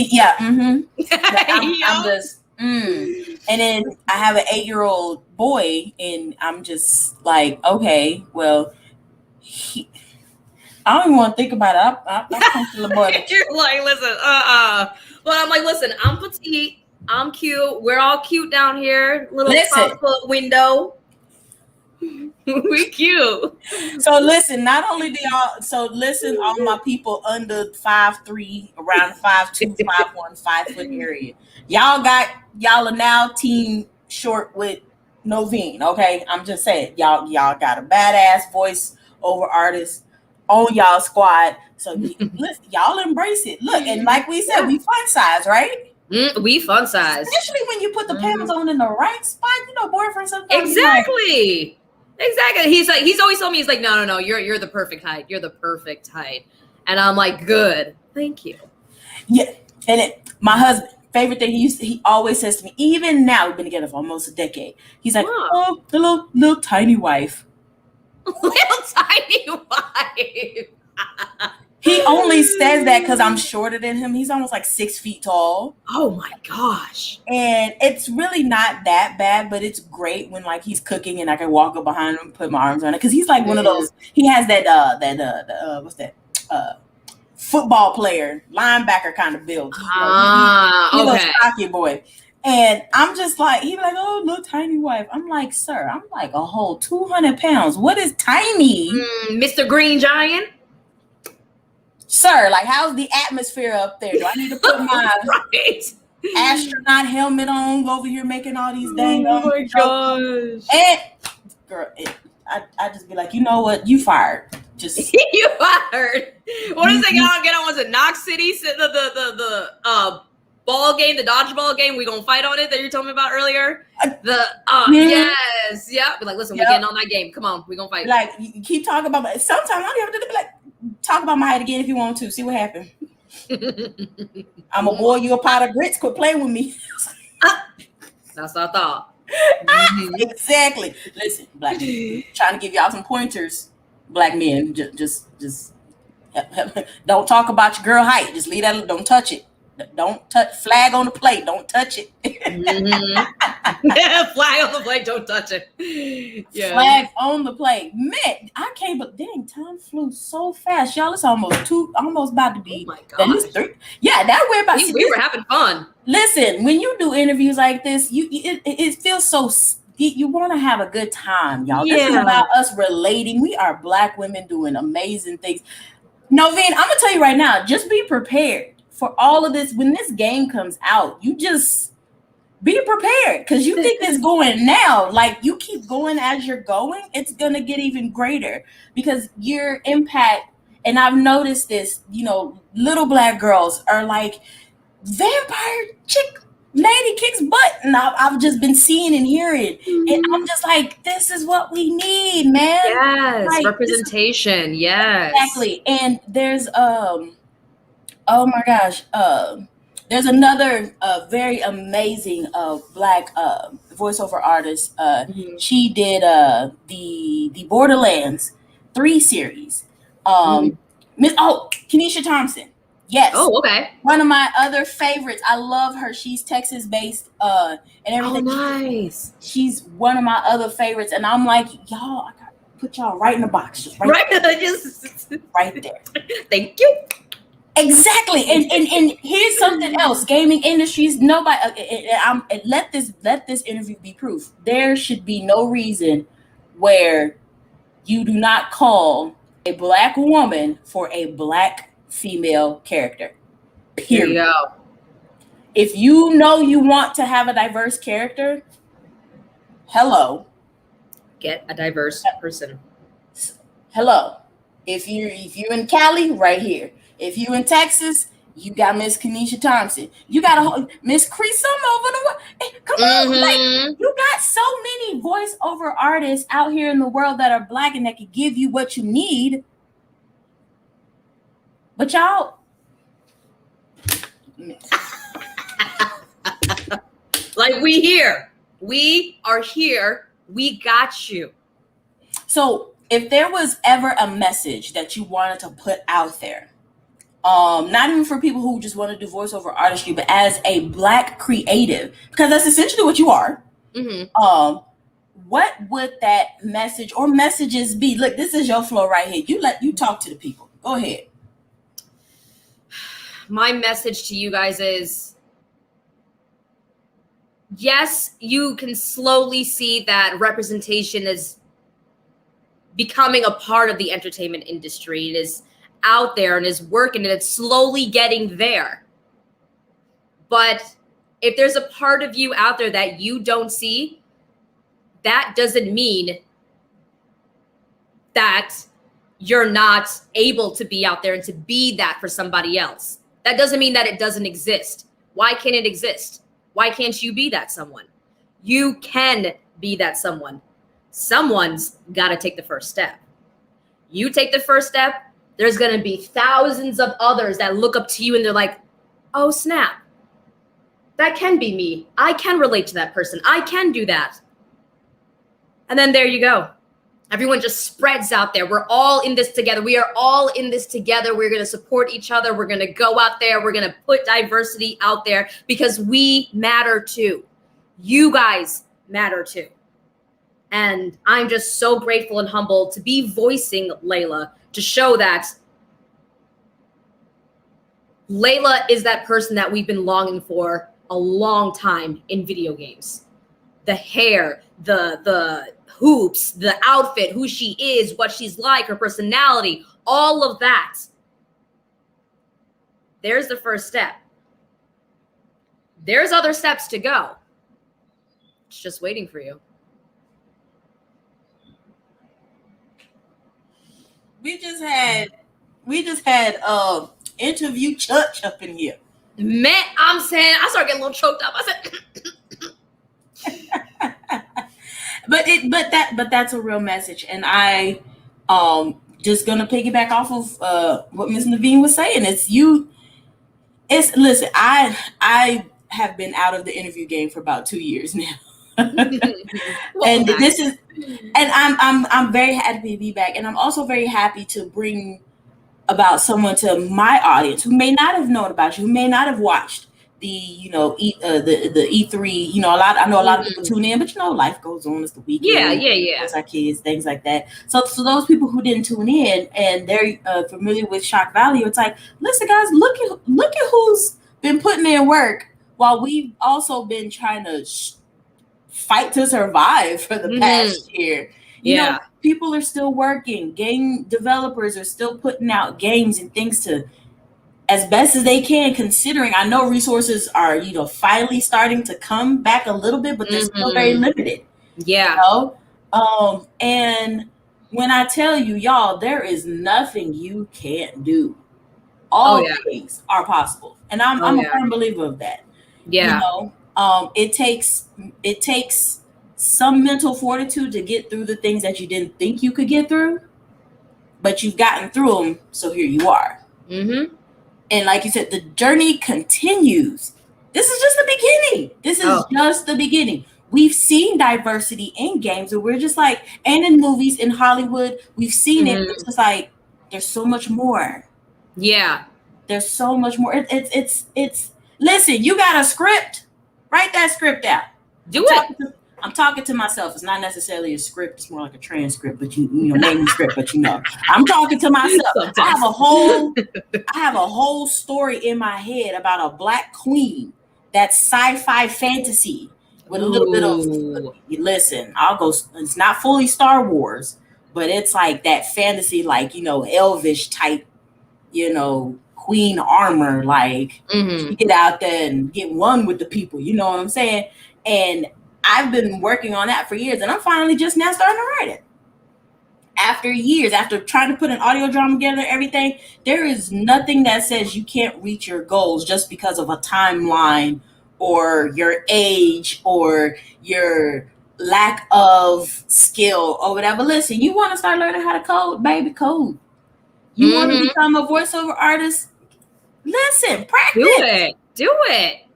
And then I have an 8-year-old boy, and I'm just like, okay, well, I don't even want to think about it. You're like, listen, But I'm like, listen, I'm petite. I'm cute. We're all cute down here. Little 5-foot window. We cute. So listen, not only do all my people under 5'3", around 5'2", 5'1", 5 foot area. Y'all are now team short with Noveen. Okay, I'm just saying, y'all got a badass voice over artist on y'all squad. So listen, y'all embrace it. Look, and like we said, we fun size, right? We fun size, especially when you put the pounds on in the right spot. You know, boyfriend sometimes. Exactly. He's always told me, he's like, no, you're the perfect height. You're the perfect height. And I'm like, good, thank you. Yeah, and my husband, favorite thing he always says to me, even now we've been together for almost a decade. He's like, oh, the little tiny wife. Little tiny wife. He only says that because I'm shorter than him. He's almost like 6 feet tall. Oh my gosh. And it's really not that bad, but it's great when like he's cooking and I can walk up behind him, put my arms on it. Cause he's like one of those, he has that, what's that? Football player, linebacker kind of build. He's a stocky boy. And I'm just like, he's like, oh, little tiny wife. I'm like, sir, I'm like a whole 200 pounds. What is tiny? Mr. Green Giant? Sir, like, how's the atmosphere up there? Do I need to put my astronaut helmet on over here making all these dang my gosh. And girl, I just be like, you know what? You fired. Just you fired. What is it? Get on? Was it Knox City? The ball game, the dodgeball game. We gonna fight on it that you told me about earlier. Yes, yeah. Be like, listen, we're getting on that game. Come on, we gonna fight. Like, you keep talking about. Sometimes I don't even be like, talk about my height again if you want to. See what happened. I'm a boy. You a pot of grits. Quit playing with me. That's what I thought. Exactly. Listen, black men, trying to give y'all some pointers. Black men, just don't talk about your girl height. Just leave that. Don't touch it. Don't touch. Flag on the plate. Don't touch it. Flag on the plate. Don't touch it. Yeah. Flag on the plate. Man, I can't. But dang, time flew so fast, y'all. It's almost about to be. Oh my god. 3. Yeah, that way about. We were having fun. Listen, when you do interviews like this, it feels so. You want to have a good time, y'all. Yeah. This is about us relating. We are Black women doing amazing things. Noveen, I'm gonna tell you right now. Just be prepared for all of this. When this game comes out, you just be prepared, because you think it's going now. Like, you keep going as you're going, it's gonna get even greater, because your impact. And I've noticed this. You know, little Black girls are like vampire chick. lady kicks butt, and I've just been seeing and hearing, and I'm just like, this is what we need, man. Yes, like, representation. Yes, exactly. And there's oh my gosh, there's another very amazing Black voiceover artist. She did the Borderlands 3 series. Miss Kenesha Thompson. Yes. Oh, okay. One of my other favorites. I love her. She's Texas based and everything. Oh, nice. She's one of my other favorites, and I'm like, y'all, I gotta put y'all right in the box, just right there. Thank you. Exactly. And here's something else. Gaming industries, nobody let this interview be proof. There should be no reason where you do not call a Black woman for a Black female character. Period. There you go. If you know you want to have a diverse character, hello. Get a diverse person. Hello. If you're in Cali, right here. If you in Texas, you got Miss Kenesha Thompson. You got a Miss Creasum over the world. Hey, come on, like, you got so many voiceover artists out here in the world that are Black and that can give you what you need. But y'all, like, we are here. We got you. So if there was ever a message that you wanted to put out there, not even for people who just want to do voiceover artistry, but as a Black creative, because that's essentially what you are. What would that message or messages be? Look, this is your floor right here. You talk to the people. Go ahead. My message to you guys is, yes, you can slowly see that representation is becoming a part of the entertainment industry. It is out there and is working, and it's slowly getting there. But if there's a part of you out there that you don't see, that doesn't mean that you're not able to be out there and to be that for somebody else. That doesn't mean that it doesn't exist. Why can't it exist? Why can't you be that someone? You can be that someone. Someone's got to take the first step. You take the first step, there's going to be thousands of others that look up to you and they're like, oh, snap. That can be me. I can relate to that person. I can do that. And then there you go. Everyone just spreads out there. We're all in this together. We are all in this together. We're going to support each other. We're going to go out there. We're going to put diversity out there because we matter too. You guys matter too. And I'm just so grateful and humbled to be voicing Layla, to show that Layla is that person that we've been longing for a long time in video games. The hair, the hoops, the outfit, who she is, what she's like, her personality, all of that. There's the first step. There's other steps to go. It's just waiting for you. We just had interview church up in here. Man, I'm saying, I started getting a little choked up. I said But that's a real message, and I just gonna piggyback off of what Ms. Noveen was saying. Listen, I have been out of the interview game for about 2 years now. And this is, and I'm very happy to be back, and I'm also very happy to bring about someone to my audience who may not have known about you, who may not have watched the the E3. I know a lot of people tune in, but life goes on. It's the weekend. Yeah. It's our kids, things like that. So those people who didn't tune in and they're familiar with ShckValue, it's like, listen, guys, look at who's been putting in work while we've also been trying to fight to survive for the past year. You know, people are still working. Game developers are still putting out games and things to, as best as they can, considering I know resources are, finally starting to come back a little bit, but they're still very limited. Yeah. And when I tell you, y'all, there is nothing you can't do. All things are possible. And I'm a firm believer of that. Yeah. It takes some mental fortitude to get through the things that you didn't think you could get through, but you've gotten through them, so here you are. Mm-hmm. And like you said, the journey continues. This is just the beginning. This is just the beginning. We've seen diversity in games, and we're just like, and in movies, in Hollywood, we've seen it. It's just like, there's so much more. Yeah. There's so much more. It's listen, you got a script, write that script out. I'm talking to myself. It's not necessarily a script. It's more like a transcript, but you know, manuscript, but you know, I'm talking to myself. Sometimes. I have a whole story in my head about a black queen that's sci-fi fantasy with a little bit of, listen, I'll go, it's not fully Star Wars, but it's like that fantasy, like, you know, elvish type, you know, queen armor, like get out there and get one with the people, you know what I'm saying? And I've been working on that for years, and I'm finally just now starting to write it. After years, after trying to put an audio drama together, everything, there is nothing that says you can't reach your goals just because of a timeline or your age or your lack of skill or whatever. Listen, you want to start learning how to code, baby, code. You want to become a voiceover artist? Listen, practice. Do it.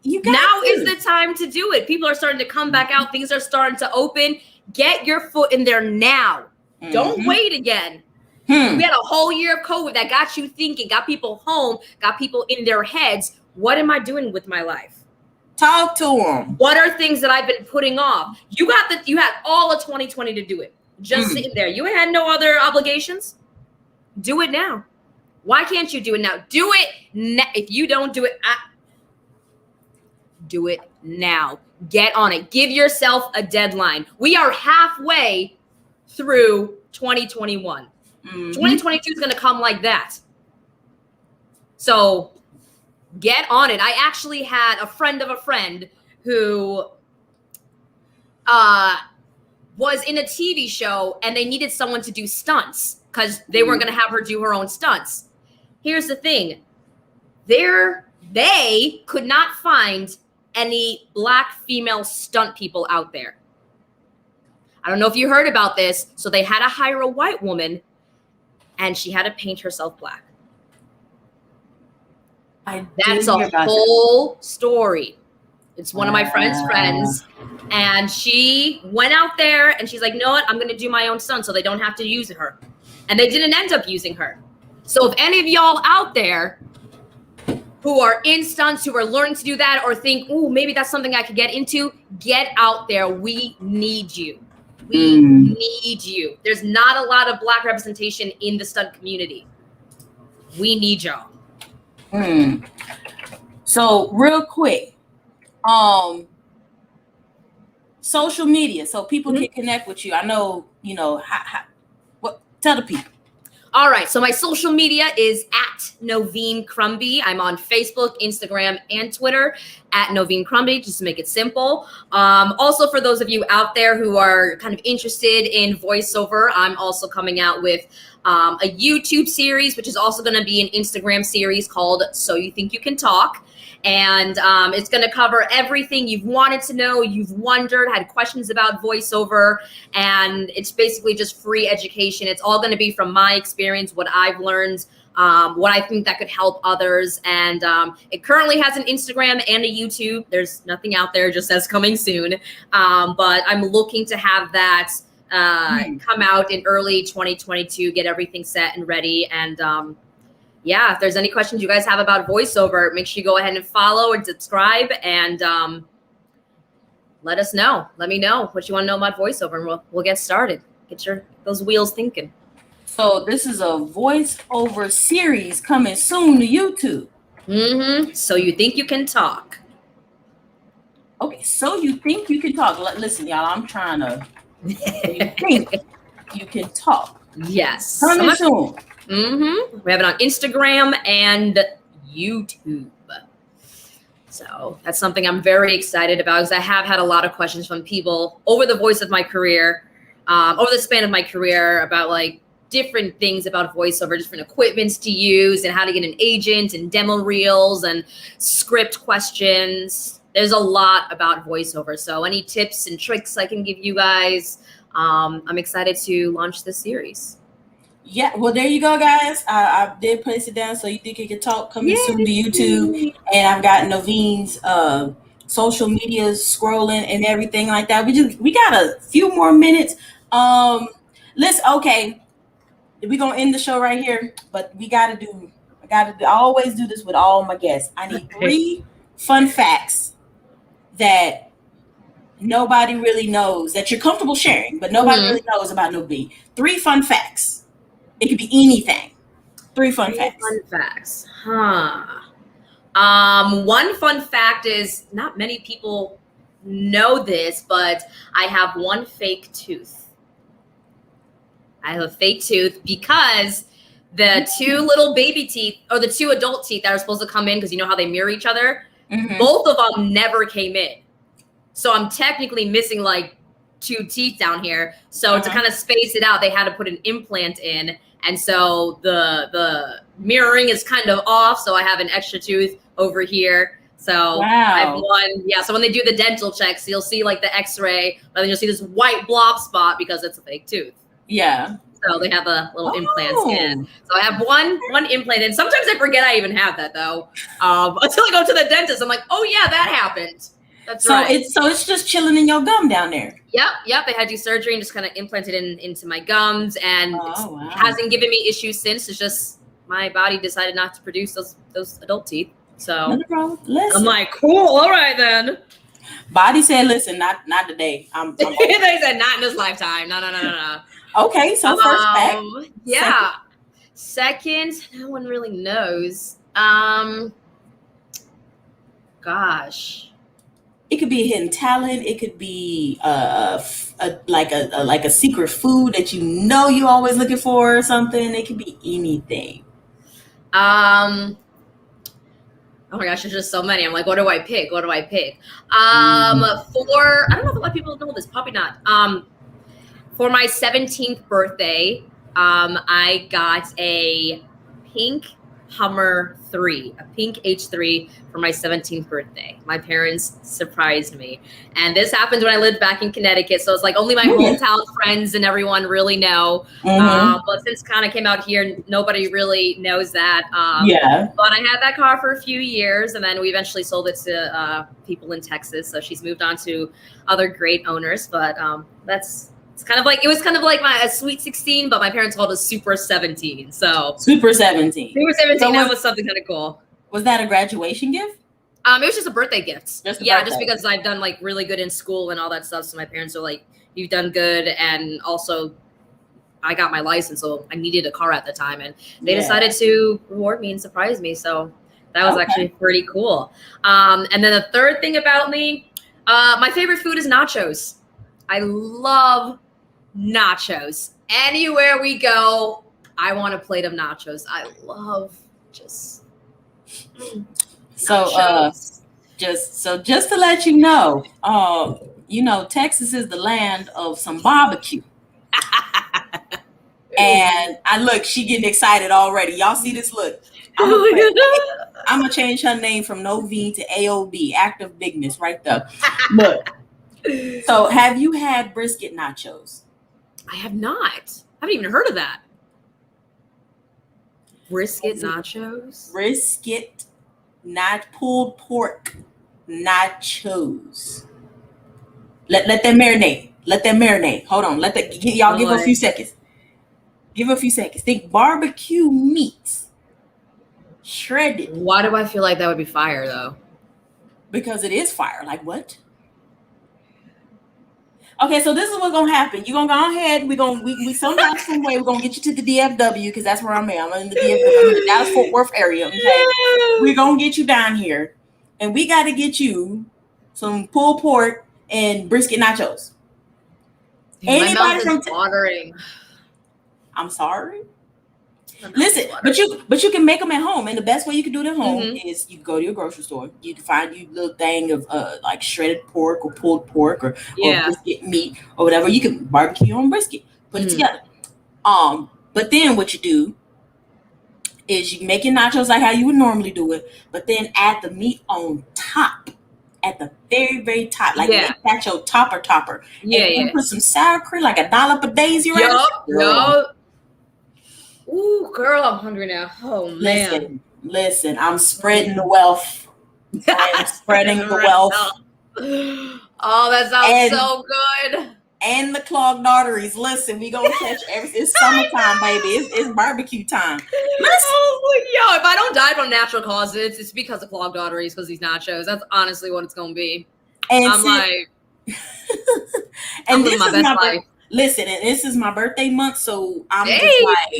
Now is the time to do it. People are starting to come back out. Things are starting to open. Get your foot in there now. Don't wait again. We had a whole year of COVID that got you thinking, got people home, got people in their heads. What am I doing with my life? Talk to them. What are things that I've been putting off? You had all of 2020 to do it. Just sitting there. You had no other obligations. Do it now. Why can't you do it now? Do it now. If you don't do it, do it now. Get on it. Give yourself a deadline. We are halfway through 2021. 2022 is going to come like that. So get on it. I actually had a friend of a friend who was in a TV show, and they needed someone to do stunts because they weren't going to have her do her own stunts. Here's the thing. They could not find any black female stunt people out there. I don't know if you heard about this. So they had to hire a white woman, and she had to paint herself black. That's a whole story. It's one of my friend's friends, and she went out there, and she's like, you know what? I'm going to do my own stunt so they don't have to use her. And they didn't end up using her. So if any of y'all out there who are in stunts, who are learning to do that, or think, ooh, maybe that's something I could get into, get out there. We need you. We need you. There's not a lot of black representation in the stunt community. We need y'all. So real quick, social media, so people can connect with you. I know, you know, tell the people. All right. So my social media is at Noveen Crumbie. I'm on Facebook, Instagram, and Twitter at Noveen Crumbie, just to make it simple. Also, for those of you out there who are kind of interested in voiceover, I'm also coming out with a YouTube series, which is also going to be an Instagram series called So You Think You Can Talk. And it's going to cover everything you've wanted to know, you've wondered, had questions about voiceover, and it's basically just free education. It's all going to be from my experience, what I've learned, what I think that could help others. And it currently has an Instagram and a YouTube. There's nothing out there, just says coming soon. But I'm looking to have that come out in early 2022, get everything set and ready. And yeah, if there's any questions you guys have about voiceover, make sure you go ahead and follow and subscribe, and let us know. Let me know what you want to know about voiceover, and we'll get started. Get those wheels thinking. So this is a voiceover series coming soon to YouTube. So You Think You Can Talk. Okay, So You Think You Can Talk. Listen, y'all, I'm trying to. So you think you can talk. Yes. Coming soon. We have it on Instagram and YouTube. So that's something I'm very excited about, because I have had a lot of questions from people over the voice of my career, over the span of my career, about like different things about voiceover, different equipments to use and how to get an agent and demo reels and script questions. there's a lot about voiceover. So any tips and tricks I can give you guys, I'm excited to launch this series. Yeah, well, there you go, guys. I did place it down so you think you could talk coming soon to YouTube, and I've got Noveen's social media scrolling and everything like that. We got a few more minutes. Okay, we're gonna end the show right here, but I always do this with all my guests. I need 3 fun facts that nobody really knows, that you're comfortable sharing, but nobody really knows about Noveen. 3 fun facts. It could be anything. 3 fun facts. Fun facts. One fun fact is not many people know this, but I have 1 fake tooth. I have a fake tooth because the 2 little baby teeth, or the 2 adult teeth that are supposed to come in, because you know how they mirror each other, both of them never came in. So I'm technically missing like 2 teeth down here. So to kind of space it out, they had to put an implant in. And so the mirroring is kind of off. So I have an extra tooth over here. So I have 1. Yeah. So when they do the dental checks, you'll see like the x-ray, but then you'll see this white blob spot because it's a fake tooth. Yeah. So they have a little implants in. So I have one implant in. Sometimes I forget I even have that though. Until I go to the dentist, I'm like, oh yeah, that happened. That's right. It's just chilling in your gum down there. Yep. They had to do surgery and just kind of implanted into my gums, and it hasn't given me issues since. It's just my body decided not to produce those adult teeth. So I'm like, cool, all right then. Body said, listen, not today. They said not in this lifetime. No. Okay, so first fact. Yeah. Second, no one really knows. Gosh. It could be a hidden talent. It could be like a secret food that you're always looking for or something. It could be anything. Oh my gosh, there's just so many. I'm like, what do I pick? I don't know if a lot of people know this, probably not. For my 17th birthday, I got a pink Hummer 3, a pink H3 for my 17th birthday. My parents surprised me. And this happened when I lived back in Connecticut. So it's like only my hometown friends and everyone really know. But since kind of came out here, nobody really knows that. But I had that car for a few years, and then we eventually sold it to people in Texas. So she's moved on to other great owners. But it was kind of like a sweet 16, but my parents called it Super 17. So Super 17. So that was something kind of cool. Was that a graduation gift? It was just a birthday gift. Just because I've done like really good in school and all that stuff. So my parents are like, you've done good. And also I got my license, so I needed a car at the time. And they decided to reward me and surprise me. So that was actually pretty cool. And then the third thing about me, my favorite food is nachos. I love nachos. Anywhere we go, I want a plate of nachos. I love just nachos. Just to let you know, Texas is the land of some barbecue. And she getting excited already. Y'all see this look? I'm gonna change her name from Noveen to AOB, active bigness, right there. Look. So have you had brisket nachos? I have not. I haven't even heard of that. Brisket nachos? Brisket, not pulled pork nachos. Let that marinate. Hold on. Give a few seconds. Think barbecue meats. Shredded. Why do I feel like that would be fire though? Because it is fire. Like what? Okay, so this is what's gonna happen. You're gonna go ahead. We somehow, some way, we're gonna get you to the DFW because that's where I'm at. I'm in the DFW, I'm in the Dallas Fort Worth area. Okay, we're gonna get you down here, and we got to get you some pulled pork and brisket nachos. My mouth is watering. I'm sorry. Listen, but you can make them at home, and the best way you can do it at home is you go to your grocery store. You can find you little thing of like shredded pork or pulled pork or brisket meat or whatever. You can barbecue your own brisket, put it together. But then what you do is you make your nachos like how you would normally do it, but then add the meat on top at the very, very top. Like, Yeah. make that your topper. Yeah, and yeah. put some sour cream, like a dollop of daisy right. Yup. Ooh, girl, I'm hungry now. Oh, man. Listen, I'm spreading the wealth. I'm spreading the wealth. Oh, that sounds so good. And the clogged arteries. Listen, we gonna catch it's summertime, baby. It's barbecue time. Yo, if I don't die from natural causes, it's because of clogged arteries, because these nachos. That's honestly what it's gonna be. And I'm like, and this is my life. Listen, and this is my birthday month, so I'm just like,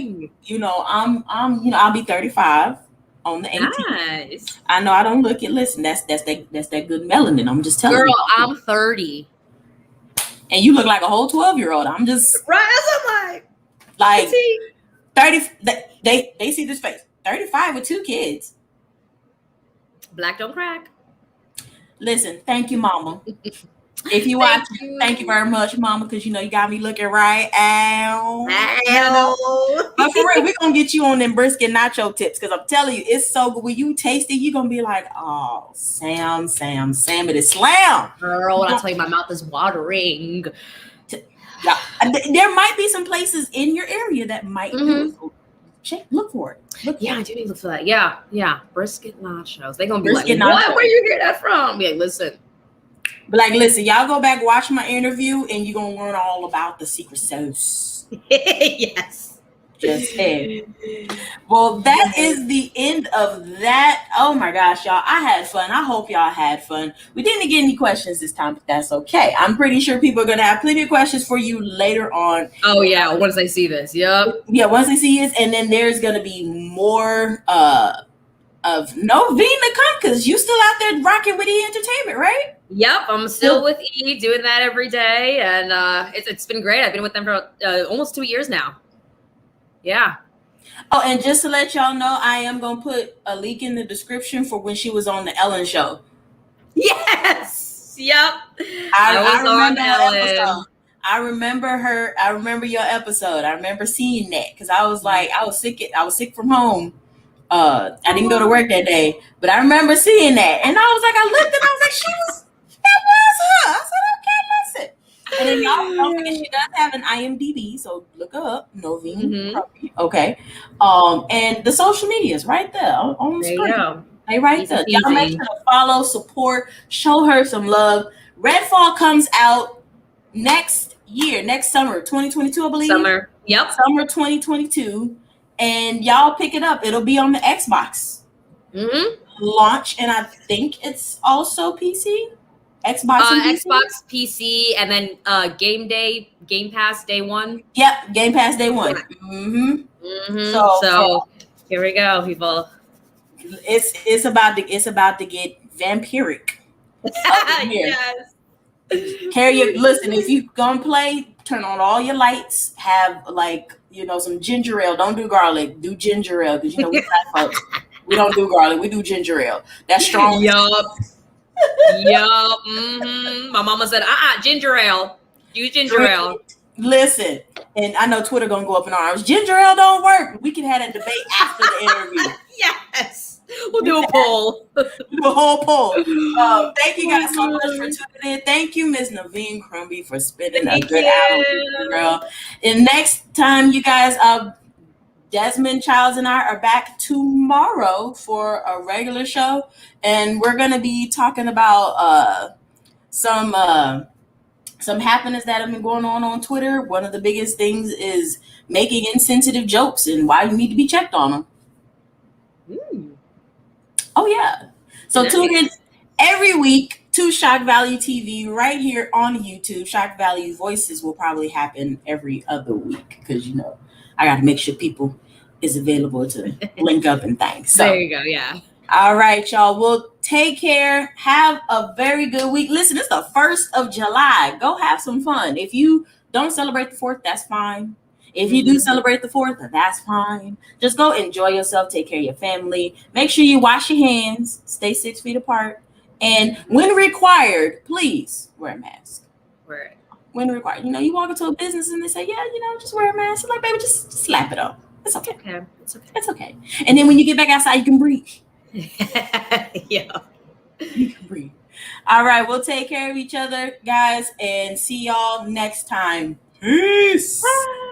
I'll be 35 on the 18th. Nice. I know I don't look it. Listen, that's that good melanin. I'm just telling you. Girl, I'm 30. And you look like a whole 12-year-old. I'm just right. Like 30. They see this face. 35 with 2 kids. Black don't crack. Listen, thank you, Mama. If you watch, thank you very much, Mama, because you got me looking right. But for real, we're gonna get you on them brisket nacho tips, because I'm telling you, it's so good. When you taste it, you're gonna be like, oh, Sam, it is slam. Girl, when I tell you my mouth is watering. Yeah. There might be some places in your area that might do it. Look for it. I do need to look for that. Yeah. Brisket nachos. They're gonna be brisket like, nachos. What? Where you hear that from? Yeah, listen. But like, listen, y'all go back, watch my interview, and you're gonna learn all about the secret sauce. Yes. Just saying. Well, that is the end of that. Oh my gosh, y'all. I had fun. I hope y'all had fun. We didn't get any questions this time, but that's okay. I'm pretty sure people are gonna have plenty of questions for you later on. Oh yeah, once they see this. Yep. Yeah, once they see this, and then there's gonna be more of Noveen to come, because you still out there rocking with E Entertainment, right? Yep, I'm still with E, doing that every day, and it's been great. I've been with them for almost 2 years now. Yeah. Oh, and just to let y'all know, I am gonna put a link in the description for when she was on the Ellen show. Yes. Yep. I remember her episode. I remember your episode. I remember seeing that, because I was like, I was sick from home. I didn't go to work that day, but I remember seeing that, and I was like, I looked and I was like, that was her. I said, okay, listen. And then y'all don't forget, she does have an IMDb, so look her up, Noveen Crumbie. Okay. And the social media is right there on the screen. They right there. Y'all make sure to follow, support, show her some love. Redfall comes out next summer, 2022, I believe. Summer. Yep. Summer 2022. And y'all pick it up. It'll be on the Xbox launch, and I think it's also PC. Xbox, PC, and then Game Pass day 1. Yep, Game Pass day 1. So here we go, people. It's about to get vampiric. Yes. Listen, if you gonna play, turn on all your lights. Have some ginger ale. Don't do garlic. Do ginger ale, because we black folks. We don't do garlic. We do ginger ale. That's strong. Yup. My mama said, ginger ale. Use ginger ale. Listen, and I know Twitter gonna go up in arms. Ginger ale don't work. We can have a debate after the interview. Yes. We'll do a poll. Do a whole poll. Thank you guys so much for tuning in. Thank you, Ms. Noveen Crumbie, for spending a good hour with me, girl. And next time, you guys, Desmond Childs and I are back tomorrow for a regular show, and we're gonna be talking about some happenings that have been going on Twitter. One of the biggest things is making insensitive jokes and why you need to be checked on them. Oh yeah. So tune in every week to ShckValue TV right here on YouTube. ShckValue Voices will probably happen every other week, because I got to make sure people is available to link up and things. So there you go. Yeah. All right, y'all. Well, take care. Have a very good week. Listen, it's the 1st of July. Go have some fun. If you don't celebrate the 4th, that's fine. If you do celebrate the 4th, that's fine. Just go enjoy yourself. Take care of your family. Make sure you wash your hands. Stay 6 feet apart. And when required, please wear a mask. Right. When required. You walk into a business and they say, just wear a mask. You're like, baby, just slap it on. It's okay. It's okay. And then when you get back outside, you can breathe. Yeah. You can breathe. All right, we'll take care of each other, guys, and see y'all next time. Peace. Bye.